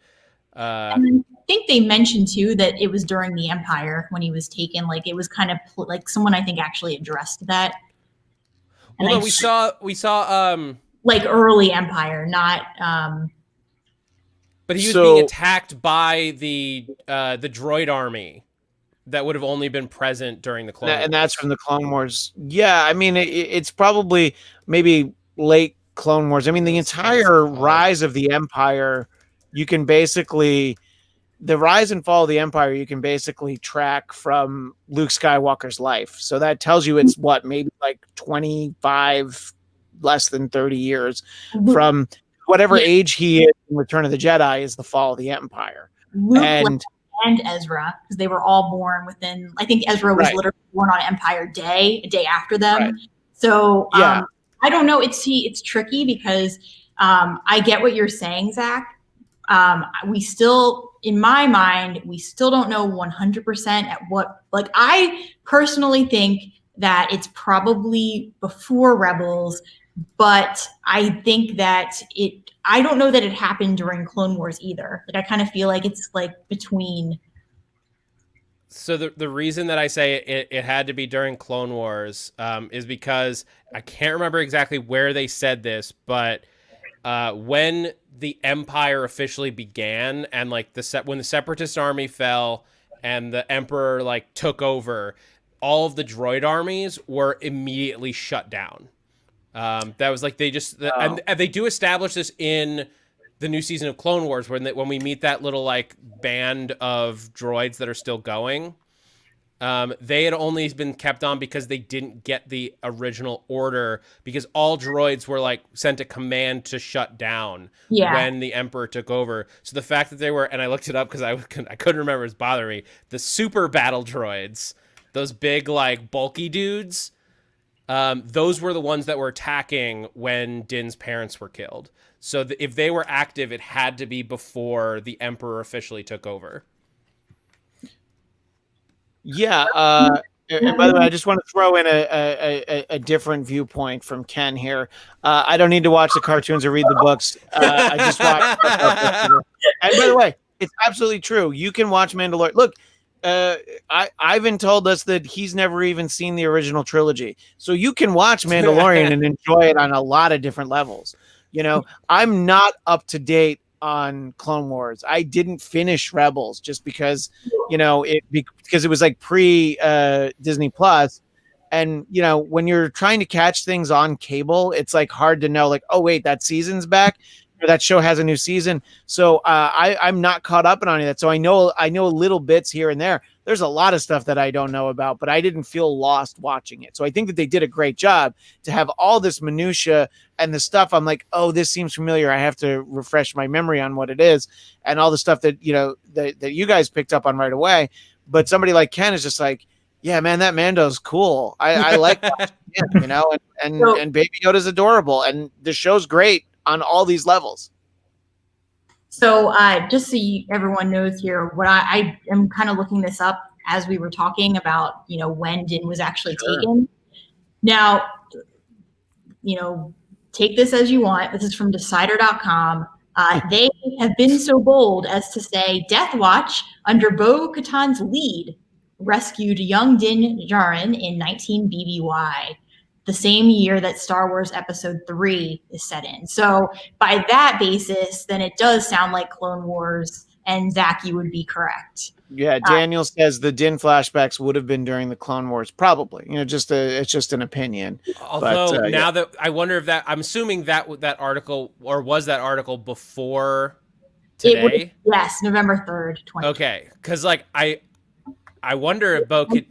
And I think they mentioned too that it was during the Empire when he was taken. Like it was kind of like someone I think actually addressed that. Well, no, we saw like early Empire, not. But he was being attacked by the droid army that would have only been present during the Clone Wars. And that's from the Clone Wars. Yeah, I mean it's probably maybe late Clone Wars. I mean the entire rise of the Empire. You can basically, the rise and fall of the Empire, you can basically track from Luke Skywalker's life. So that tells you it's what, maybe like 25, less than 30 years from whatever age he is in Return of the Jedi is the fall of the Empire. Luke and Ezra, because they were all born within, I think Ezra was literally born on Empire Day, a day after them. Right. So I don't know. It's tricky because I get what you're saying, Zach. We still, in my mind, we still don't know 100% at what, like, I personally think that it's probably before Rebels, but I think that I don't know that it happened during Clone Wars either. Like, I kind of feel like it's like between. So the reason that I say it had to be during Clone Wars is because I can't remember exactly where they said this, but when the Empire officially began and like when the Separatist army fell and the Emperor like took over, all of the droid armies were immediately shut down. That was like and they do establish this in the new season of Clone Wars when we meet that little like band of droids that are still going. They had only been kept on because they didn't get the original order, because all droids were like sent a command to shut down when the Emperor took over. So the fact that they were, and I looked it up because I couldn't remember, it's bothering me, the super battle droids, those big like bulky dudes, those were the ones that were attacking when Din's parents were killed. So if they were active, it had to be before the Emperor officially took over. Yeah, and by the way, I just want to throw in a different viewpoint from Ken here. I don't need to watch the cartoons or read the books. I just watch. And by the way, it's absolutely true. You can watch Mandalorian. Look, Ivan told us that he's never even seen the original trilogy, so you can watch Mandalorian and enjoy it on a lot of different levels. You know, I'm not up to date on Clone Wars. I didn't finish Rebels just because, you know, because it was like pre Disney Plus, and you know, when you're trying to catch things on cable, it's like hard to know, like, oh wait, that season's back, or that show has a new season. So I'm not caught up on any of that. So I know little bits here and there. There's a lot of stuff that I don't know about, but I didn't feel lost watching it. So I think that they did a great job to have all this minutia and the stuff. I'm like, oh, this seems familiar. I have to refresh my memory on what it is, and all the stuff that, you know, that you guys picked up on right away. But somebody like Ken is just like, yeah, man, that Mando's cool. I like that, you know, and Baby Yoda's adorable, and the show's great on all these levels. So just so everyone knows here, what I am kind of looking this up as we were talking about, you know, when Din was actually taken. Now, you know, take this as you want. This is from Decider.com. They have been so bold as to say Death Watch, under Bo-Katan's lead, rescued young Din Djarin in 19 BBY, the same year that Star Wars Episode 3 is set in. So by that basis, then it does sound like Clone Wars, and Zach, you would be correct. Yeah, Daniel says the Din flashbacks would have been during the Clone Wars, probably. You know, it's just an opinion. Although now that I wonder if I'm assuming that article, or was that article before today? Yes, November 3rd, 20. Okay, because like I wonder if Bo could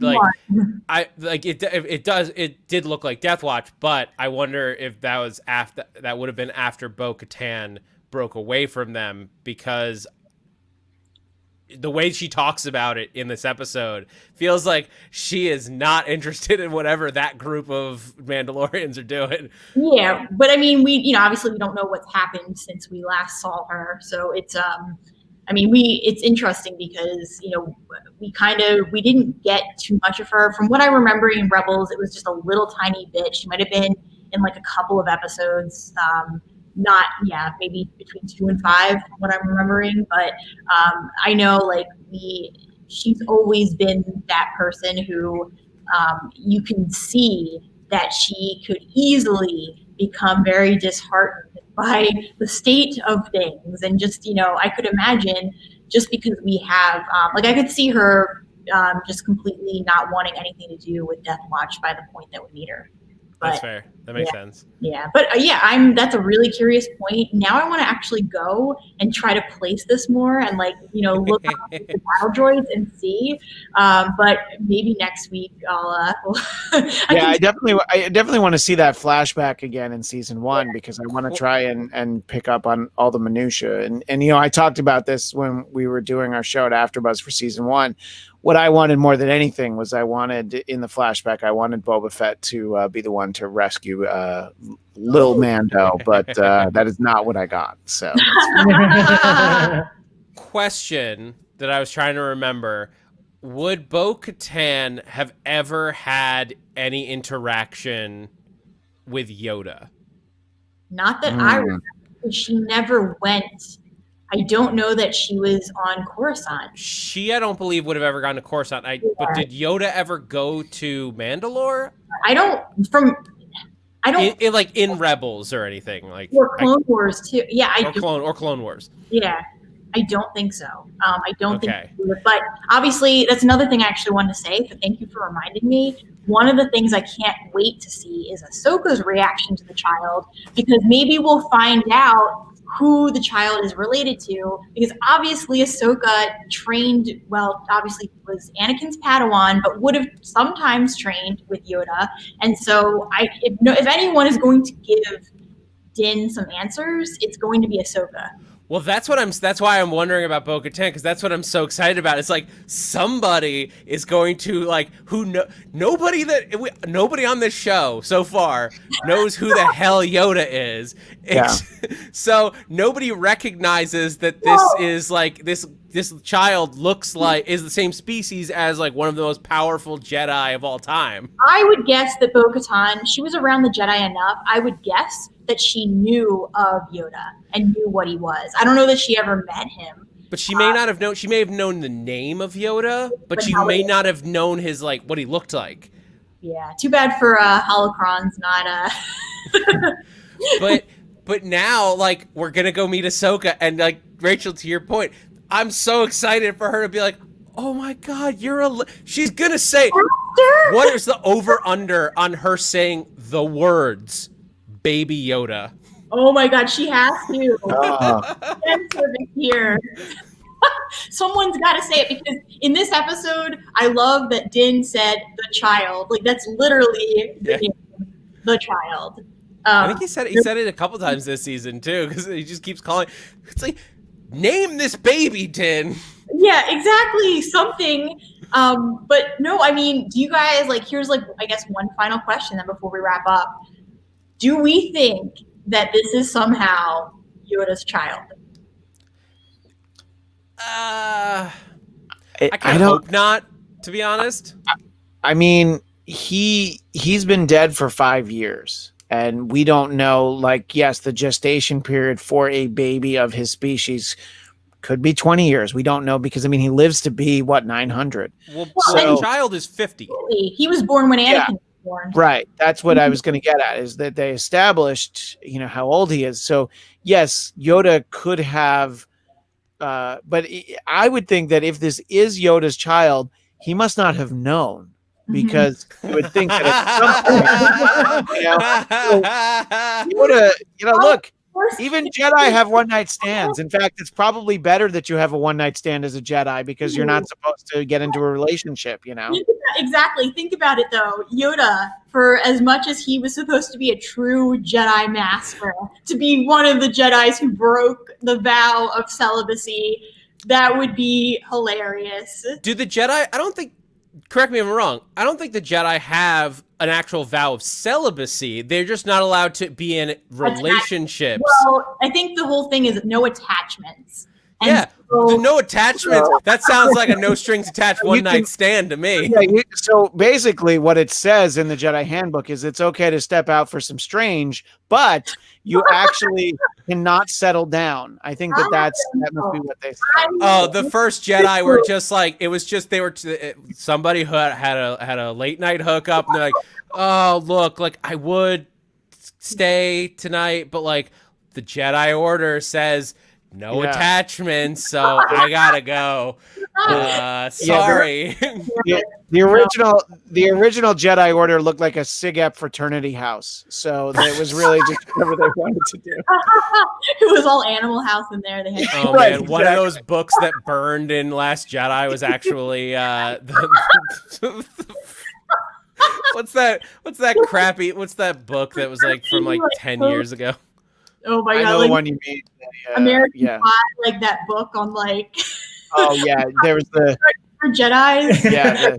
it did look like Death Watch, but I wonder if that was that would have been after Bo-Katan broke away from them, because the way she talks about it in this episode feels like she is not interested in whatever that group of Mandalorians are doing. Yeah, but I mean, obviously we don't know what's happened since we last saw her, so it's it's interesting because we didn't get too much of her. From what I remember in Rebels, it was just a little tiny bit. She might have been in like a couple of episodes, maybe between 2 and 5, from what I'm remembering. But I know she's always been that person who you can see that she could easily become very disheartened by the state of things. And just, I could imagine, just because we have, I could see her just completely not wanting anything to do with Death Watch by the point that we meet her. That's fair. That makes sense. Yeah, but that's a really curious point. Now I want to actually go and try to place this more and look up the battle droids and see. But maybe next week I'll. I definitely want to see that flashback again in season 1, because I want to try and pick up on all the minutia. And I talked about this when we were doing our show at AfterBuzz for season 1. What I wanted more than anything was in the flashback, I wanted Boba Fett to be the one to rescue Lil Mando, but that is not what I got. So, question that I was trying to remember: would Bo-Katan have ever had any interaction with Yoda? Not that I remember. She never went. I don't know that she was on Coruscant. She, I don't believe, would have ever gone to Coruscant. But did Yoda ever go to Mandalore? In Rebels or anything or Clone Wars too. Yeah, or Clone Wars. Yeah, I don't think so. I don't think. But obviously, that's another thing I actually wanted to say. So thank you for reminding me. One of the things I can't wait to see is Ahsoka's reaction to the child, because maybe we'll find out who the child is related to, because obviously Ahsoka obviously was Anakin's Padawan, but would have sometimes trained with Yoda. And so if anyone is going to give Din some answers, it's going to be Ahsoka. Well, that's why I'm wondering about Bo-Katan, because that's what I'm so excited about. It's like somebody is going to nobody on this show so far knows who the hell Yoda is. Yeah. So nobody recognizes that this is this child is the same species as one of the most powerful Jedi of all time. I would guess that Bo-Katan, she was around the Jedi enough. I would guess that she knew of Yoda and knew what he was. I don't know that she ever met him. But she may not have known. She may have known the name of Yoda, but she may not have known his what he looked like. Yeah, too bad for holocrons, not. But now we're gonna go meet Ahsoka, and Rachel, to your point, I'm so excited for her to be like, oh my God, she's gonna say, what is the over-under on her saying the words Baby Yoda? Oh my God, she has to. Here. Someone's got to say it, because in this episode, I love that Din said the child. That's literally the child. I think he said it a couple times this season too, because he just keeps calling. It's like, name this baby, Din. Yeah, exactly. Something. But no, I mean, do you guys here's I guess one final question then before we wrap up. Do we think that this is somehow Yoda's child? I kind of hope not, to be honest. I mean, he's been dead for 5 years, and we don't know. Yes, the gestation period for a baby of his species could be 20 years. We don't know, because he lives to be 900. Well, the child is 50. He was born when Anakin was born. Right. That's what I was going to get at, is that they established, how old he is. So yes, Yoda could have, but I would think that if this is Yoda's child, he must not have known, because you would think that at some point, Yoda, look, even Jedi have one-night stands. In fact, it's probably better that you have a one-night stand as a Jedi, because you're not supposed to get into a relationship, Exactly. Think about it, though. Yoda for as much as he was supposed to be a true Jedi master, to be one of the Jedis who broke the vow of celibacy, that would be hilarious. Do the Jedi, I don't think, correct me if I'm wrong, I don't think the Jedi have an actual vow of celibacy. They're just not allowed to be in relationships. Well, I think the whole thing is no attachments. And yeah, so, no attachments. That sounds like a no strings attached one night stand to me. Yeah, so basically, what it says in the Jedi Handbook is it's okay to step out for some strange, but you actually cannot settle down. I think that must be what they say. Oh, the first Jedi were just like, it was just, they were somebody had a late night hookup, and they're like, oh look, like I would stay tonight, but like the Jedi Order says no attachments, so I gotta go. Sorry. The original Jedi Order looked like a SIG-ep fraternity house, so it was really just whatever they wanted to do. It was all Animal House in there. They had man, one of those books that burned in Last Jedi was actually what's that book that was like from like 10 years ago? Oh my god! I know the one you mean. American Pie, like that book on like. Oh yeah, there was the for Jedis. Yeah.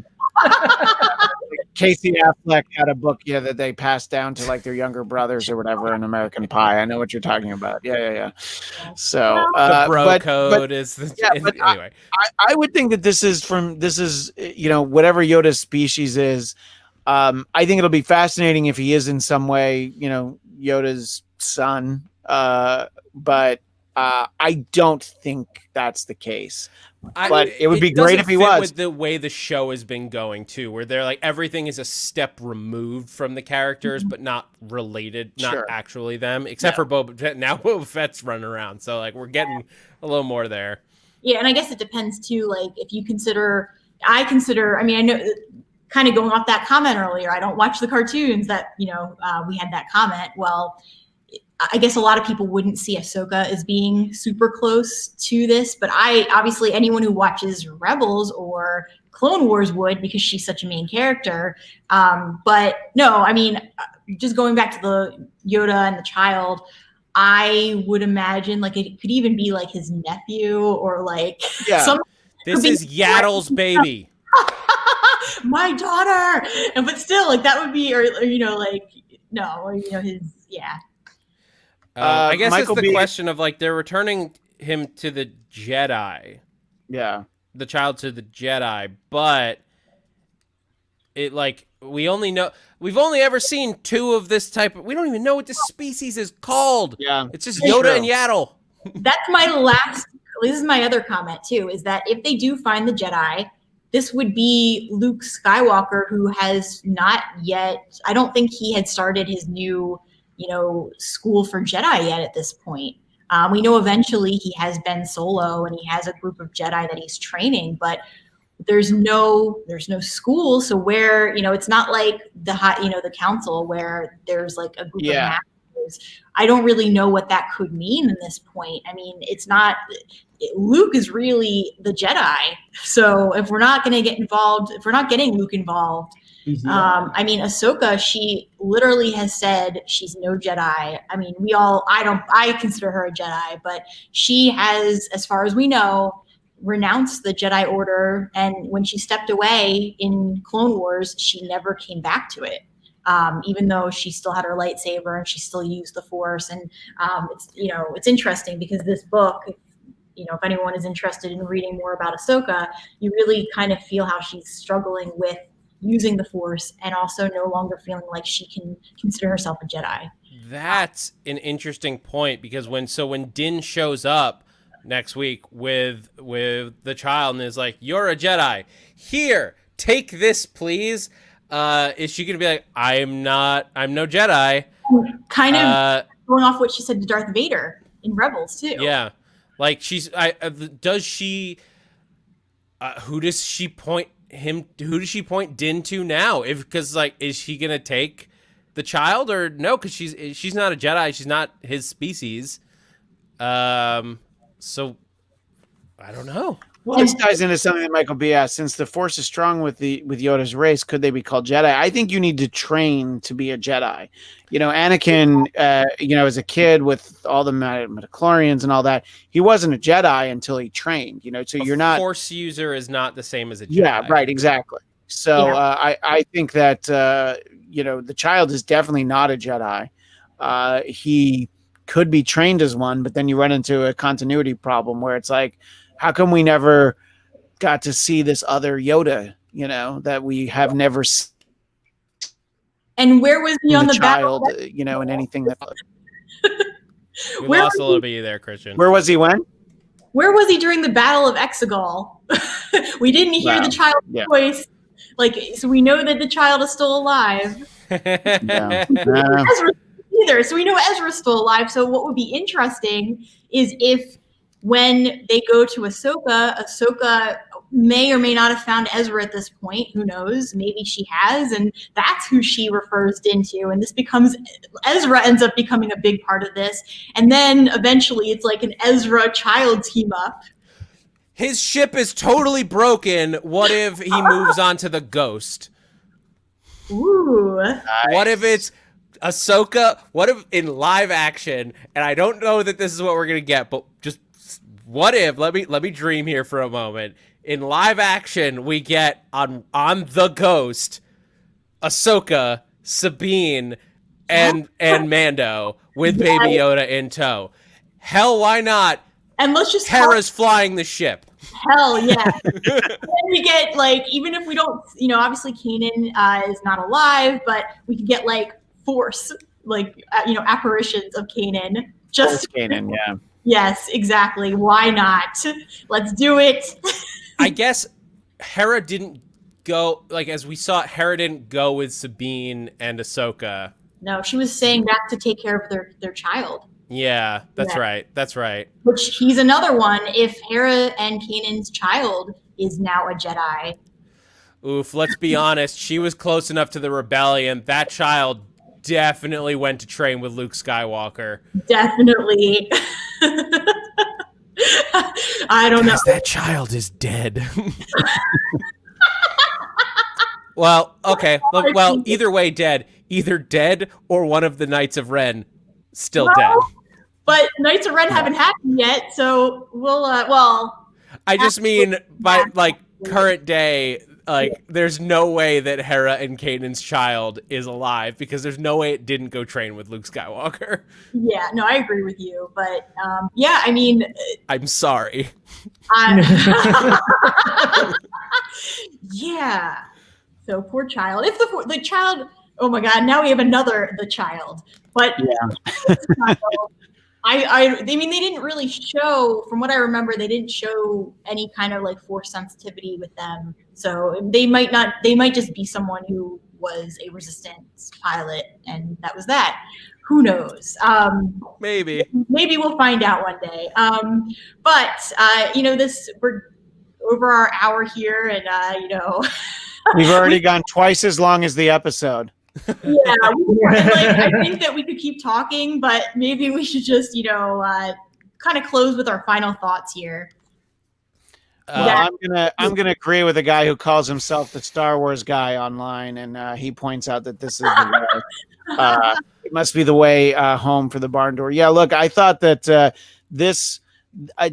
Casey Affleck had a book, that they passed down to like their younger brothers or whatever in American Pie. I know what you're talking about. Yeah. So the bro code is anyway. I would think that this is whatever Yoda's species is. I think it'll be fascinating if he is in some way, Yoda's son. But I don't think that's the case. But it would be great if he was. With the way the show has been going too, where they're like everything is a step removed from the characters, but not related, not actually them, except for Boba Fett. Now Boba Fett's running around, so like we're getting a little more there. Yeah, and I guess it depends too. Like if you I know. Kind of going off that comment earlier, I don't watch the cartoons that, we had that comment. Well, I guess a lot of people wouldn't see Ahsoka as being super close to this, but obviously anyone who watches Rebels or Clone Wars would, because she's such a main character. But no, I mean, just going back to the Yoda and the child, I would imagine like it could even be like his nephew or like this is Yaddle's baby. My daughter, but still, like that would be, his, I guess it's the question of like they're returning him to the Jedi, the child to the Jedi, but it like we've only ever seen two of this type. We don't even know what this species is called. Yeah, it's just Yoda and Yaddle. That's this is my other comment too, is that if they do find the Jedi, this would be Luke Skywalker, who has not yet, I don't think he had started his new, school for Jedi yet at this point. We know eventually he has Ben Solo and he has a group of Jedi that he's training, but there's no school. So where, it's not like the council where there's like a group of masters. I don't really know what that could mean in this point. I mean, Luke is really the Jedi. So if we're not going to get involved, if we're not getting Luke involved, Ahsoka, she literally has said she's no Jedi. I mean, I consider her a Jedi, but she has, as far as we know, renounced the Jedi Order. And when she stepped away in Clone Wars, she never came back to it. Even though she still had her lightsaber and she still used the Force. And it's interesting because this book, if anyone is interested in reading more about Ahsoka, you really kind of feel how she's struggling with using the Force and also no longer feeling like she can consider herself a Jedi. That's an interesting point, because when Din shows up next week with the child and is like, "You're a Jedi. Here, take this, please." Is she gonna be like, I'm no Jedi? Kind of going off what she said to Darth Vader in Rebels too. Yeah, like does she? Who does she point Din to now? Because is she gonna take the child or no? Because she's not a Jedi. She's not his species. So I don't know. Well, this ties into something that Michael B asked. Since the Force is strong with Yoda's race, could they be called Jedi? I think you need to train to be a Jedi. Anakin, as a kid with all the midichlorians and all that, he wasn't a Jedi until he trained. So you're not. Force user is not the same as a Jedi. Yeah, right, exactly. So I think that the child is definitely not a Jedi. He could be trained as one, but then you run into a continuity problem where it's like, how come we never got to see this other Yoda, that we have never seen? And where was he on the child, in anything that... We lost a little bit there, Christian. Where was he when? Where was he during the Battle of Exegol? We didn't hear the child's voice. So we know that the child is still alive. Ezra either. So we know Ezra's still alive. So what would be interesting is if when they go to Ahsoka may or may not have found Ezra at this point. Who knows? Maybe she has, and that's who she refers into. And Ezra ends up becoming a big part of this. And then eventually it's like an Ezra child team up. His ship is totally broken. What if he moves on to the Ghost? Ooh. Nice. What if it's Ahsoka? What if in live action, and I don't know that this is what we're going to get, but just what if, let me dream here for a moment. In live action, we get on the Ghost, Ahsoka, Sabine, and Mando with Baby Yoda in tow. Hell, why not? And let's just Hera's flying the ship. Hell yeah. Then we get even if we don't, obviously Kanan is not alive, but we could get Force, apparitions of Kanan. Just Kanan, yeah. Yes, exactly. Why not? Let's do it. I guess Hera didn't go, as we saw, Hera didn't go with Sabine and Ahsoka. No, she was staying back to take care of their child. Yeah, that's right. That's right. Which he's another one if Hera and Kanan's child is now a Jedi. Oof, let's be honest. She was close enough to the rebellion. That child definitely went to train with Luke Skywalker. Definitely. I don't know. That child is dead. Well, okay. Well, either way, dead. Either dead or one of the Knights of Ren still dead. But Knights of Ren haven't happened yet, so we'll, I just mean, by, current day, there's no way that Hera and Kanan's child is alive because there's no way it didn't go train with Luke Skywalker. Yeah, no, I agree with you. But, yeah, I mean... I'm sorry. Yeah. So, poor child. If the child... Oh, my God, now we have the child. But... Yeah. I mean, they didn't really show, from what I remember, they didn't show any kind of Force sensitivity with them. So they might just be someone who was a resistance pilot, and that was that. Who knows? Maybe we'll find out one day. But we're over our hour here, and we've already gone twice as long as the episode. Yeah, I think that we could keep talking, but maybe we should just, kind of close with our final thoughts here. I'm gonna agree with a guy who calls himself the Star Wars guy online, and he points out that this is the way. It must be the way home for the barn door. Yeah, look, I thought that this.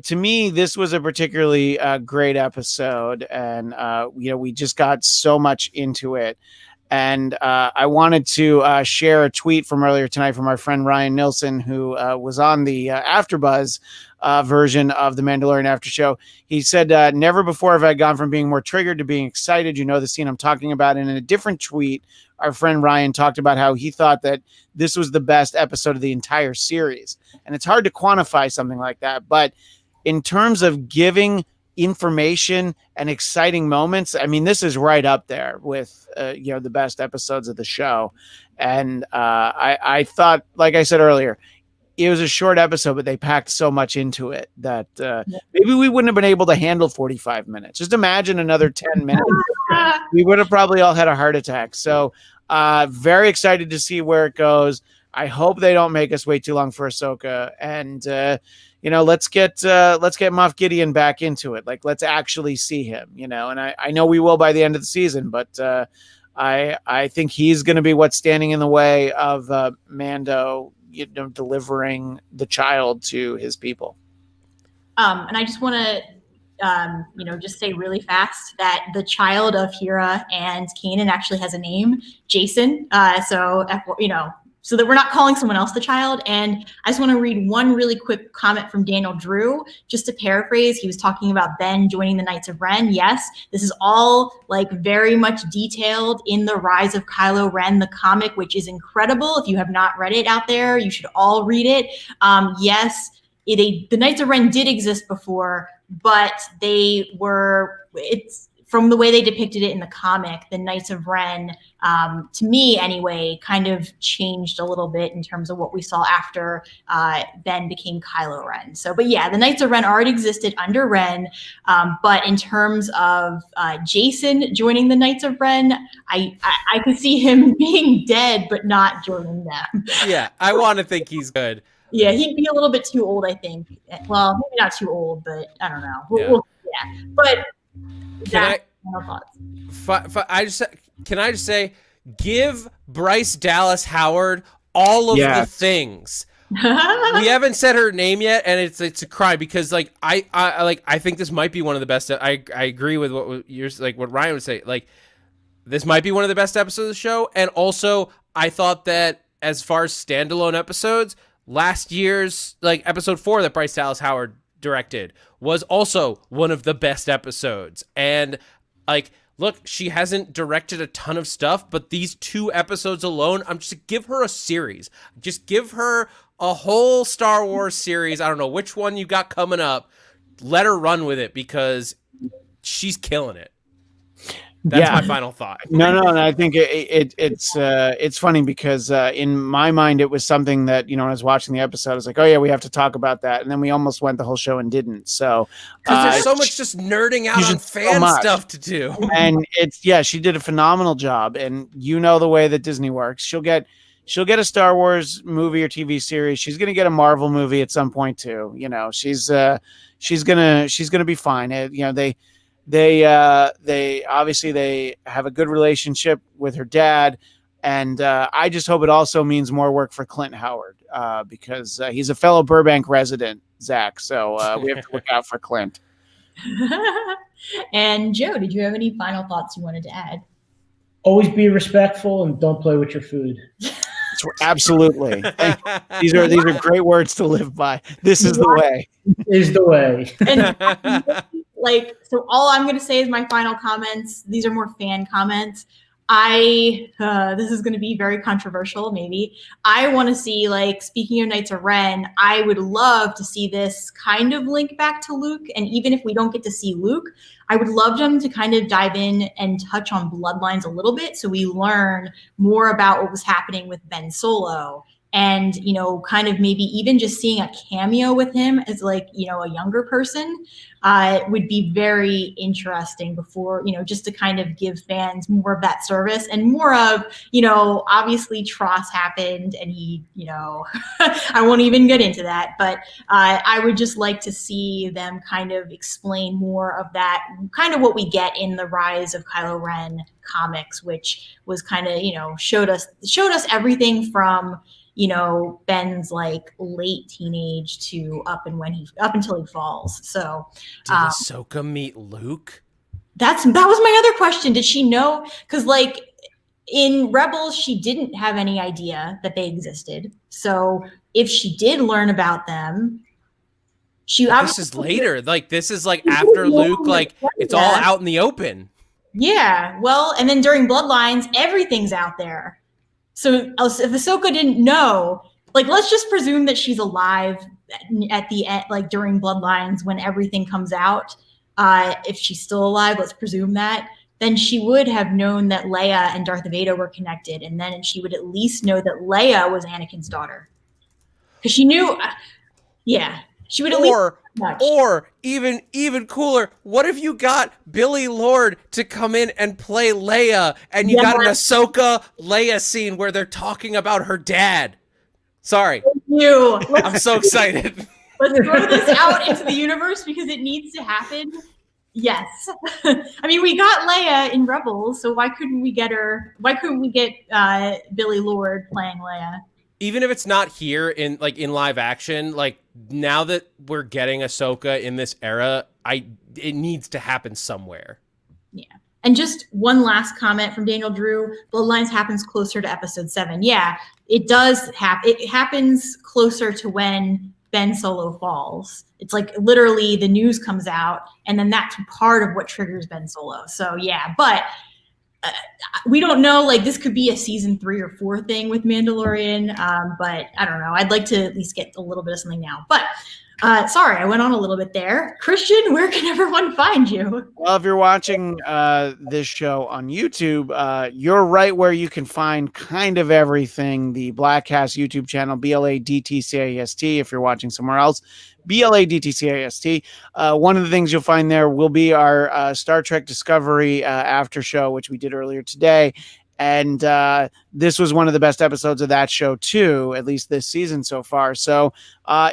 To me, this was a particularly great episode, and we just got so much into it. And I wanted to share a tweet from earlier tonight from our friend Ryan Nilsson, who was on the AfterBuzz version of the Mandalorian After Show. He said, never before have I gone from being more triggered to being excited. You know the scene I'm talking about. And in a different tweet, our friend Ryan talked about how he thought that this was the best episode of the entire series. And it's hard to quantify something like that. But in terms of giving information and exciting moments, I mean, this is right up there with the best episodes of the show. And I thought, like I said earlier, it was a short episode, but they packed so much into it that maybe we wouldn't have been able to handle 45 minutes. Just imagine another 10 minutes. We would have probably all had a heart attack. So very excited to see where it goes. I hope they don't make us wait too long for Ahsoka. And let's get Moff Gideon back into it. Like, let's actually see him, and I know we will by the end of the season, but I think he's going to be what's standing in the way of Mando, delivering the child to his people. And I just want to, just say really fast that the child of Hera and Kanan actually has a name, Jason. So that we're not calling someone else the child. And I just want to read one really quick comment from Daniel Drew, just to paraphrase. He was talking about Ben joining the Knights of Ren. Yes, this is all like very much detailed in The Rise of Kylo Ren, the comic, which is incredible. If you have not read it out there, you should all read it. Yes, the Knights of Ren did exist before, but it's from the way they depicted it in the comic, the Knights of Ren, to me anyway, kind of changed a little bit in terms of what we saw after Ben became Kylo Ren. So, but yeah, the Knights of Ren already existed under Ren, but in terms of Jason joining the Knights of Ren, I could see him being dead, but not joining them. Yeah, I want to think he's good. Yeah, he'd be a little bit too old, I think. Well, maybe not too old, but I don't know. Yeah. But can I just say, give Bryce Dallas Howard all of the things. We haven't said her name yet, and it's a crime because I think this might be one of the best. I agree with what Ryan would say. Like, this might be one of the best episodes of the show, and also I thought that as far as standalone episodes, last year's episode 4 that Bryce Dallas Howard directed was also one of the best episodes. And look, she hasn't directed a ton of stuff, but these 2 episodes alone, I'm just give her a series. Just give her a whole Star Wars series. I don't know which one you got coming up. Let her run with it because she's killing it. That's my final thought. No, and I think it's funny because in my mind it was something that when I was watching the episode, I was like, oh yeah, we have to talk about that, and then we almost went the whole show and didn't. So because there's so much just nerding out on fan stuff to do, and she did a phenomenal job. And the way that Disney works, she'll get a Star Wars movie or TV series. She's gonna get a Marvel movie at some point too. She's gonna be fine. They obviously they have a good relationship with her dad, and I just hope it also means more work for Clint Howard because he's a fellow Burbank resident, Zach. So we have to look out for Clint. And Joe, did you have any final thoughts you wanted to add? Always be respectful and don't play with your food. Absolutely. These are great words to live by. This is the way. Is the way. And so all I'm going to say is my final comments. These are more fan comments. This is going to be very controversial, maybe. I want to see, speaking of Knights of Ren, I would love to see this kind of link back to Luke. And even if we don't get to see Luke, I would love them to kind of dive in and touch on Bloodlines a little bit so we learn more about what was happening with Ben Solo. And, kind of maybe even just seeing a cameo with him as a younger person would be very interesting before, just to kind of give fans more of that service and more of, obviously Tross happened and he, I won't even get into that, but I would just like to see them kind of explain more of that, kind of what we get in the Rise of Kylo Ren comics, which was kind of, showed us everything from, Ben's late teenage to up until he falls. So did Ahsoka meet Luke? That was my other question. Did she know? Because in Rebels, she didn't have any idea that they existed. So if she did learn about them, this is later. This is after Luke. It's all out in the open. Yeah. Well, and then during Bloodlines, everything's out there. So if Ahsoka didn't know, let's just presume that she's alive at the end, during Bloodlines when everything comes out. If she's still alive, let's presume that. Then she would have known that Leia and Darth Vader were connected, and then she would at least know that Leia was Anakin's daughter, because she knew. Yeah, she would at least. Or even cooler, what if you got Billy Lord to come in and play Leia, and you got an Ahsoka Leia scene where they're talking about her dad? Sorry. Thank you. I'm so excited. let's throw this out into the universe because it needs to happen. Yes. I mean, we got Leia in Rebels, so why couldn't we get her? Why couldn't we get Billy Lord playing Leia? Even if it's not here in live action, like now that we're getting Ahsoka in this era, it needs to happen somewhere. Yeah. And just one last comment from Daniel Drew: Bloodlines happens closer to episode 7. Yeah, it does happen. It happens closer to when Ben Solo falls. It's like literally the news comes out, and then that's part of what triggers Ben Solo. So yeah, but we don't know. Like this could be a season 3 or 4 thing with Mandalorian. But I don't know. I'd like to at least get a little bit of something now. But sorry, I went on a little bit there. Christian, where can everyone find you? Well, if you're watching this show on YouTube, you're right where you can find kind of everything. The Blackcast YouTube channel, BLADTCAST. If you're watching somewhere else, BLADTCAST. One of the things you'll find there will be our Star Trek Discovery after show, which we did earlier today. And this was one of the best episodes of that show, too, at least this season so far. So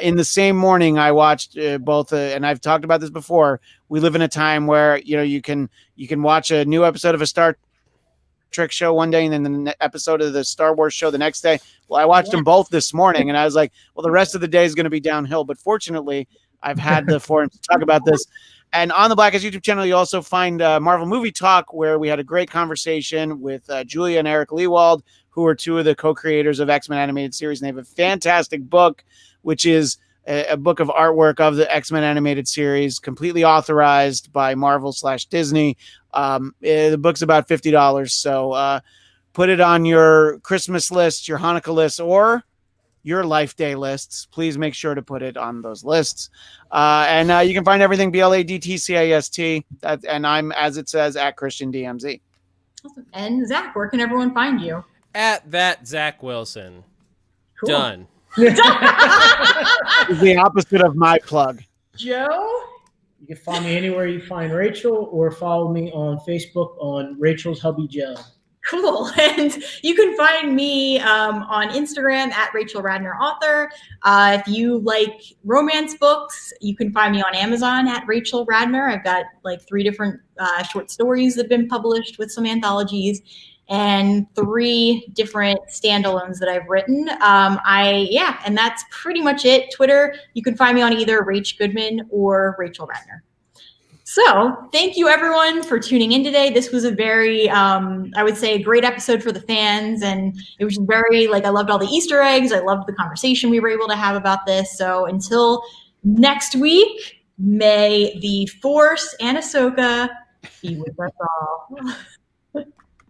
in the same morning, I watched both. And I've talked about this before. We live in a time where, you can watch a new episode of a Star Trek show one day and then the episode of the Star Wars show the next day. Well, I watched them both this morning and I was like, well, the rest of the day is going to be downhill. But fortunately, I've had the forum to talk about this. And on the Blackcast YouTube channel, you also find Marvel Movie Talk, where we had a great conversation with Julia and Eric Lewald, who are 2 of the co-creators of X-Men Animated Series. And they have a fantastic book, which is a book of artwork of the X-Men Animated Series, completely authorized by Marvel/Disney. The book's about $50. So put it on your Christmas list, your Hanukkah list, or your Life Day lists. Please make sure to put it on those lists. And you can find everything BLADTCAST. And I'm, as it says, at Christian DMZ. Awesome. And Zach, where can everyone find you? At that Zach Wilson. Cool. Done. It's the opposite of my plug. Joe? You can find me anywhere you find Rachel, or follow me on Facebook on Rachel's Hubby Joe. Cool. And you can find me on Instagram at Rachel Radner Author. If you like romance books, you can find me on Amazon at Rachel Radner. I've got like 3 different short stories that have been published with some anthologies and 3 different standalones that I've written. And that's pretty much it. Twitter, you can find me on either Rach Goodman or Rachel Radner. So thank you everyone for tuning in today. This was a very, I would say, a great episode for the fans. And it was very, I loved all the Easter eggs. I loved the conversation we were able to have about this. So until next week, may the Force and Ahsoka be with us all.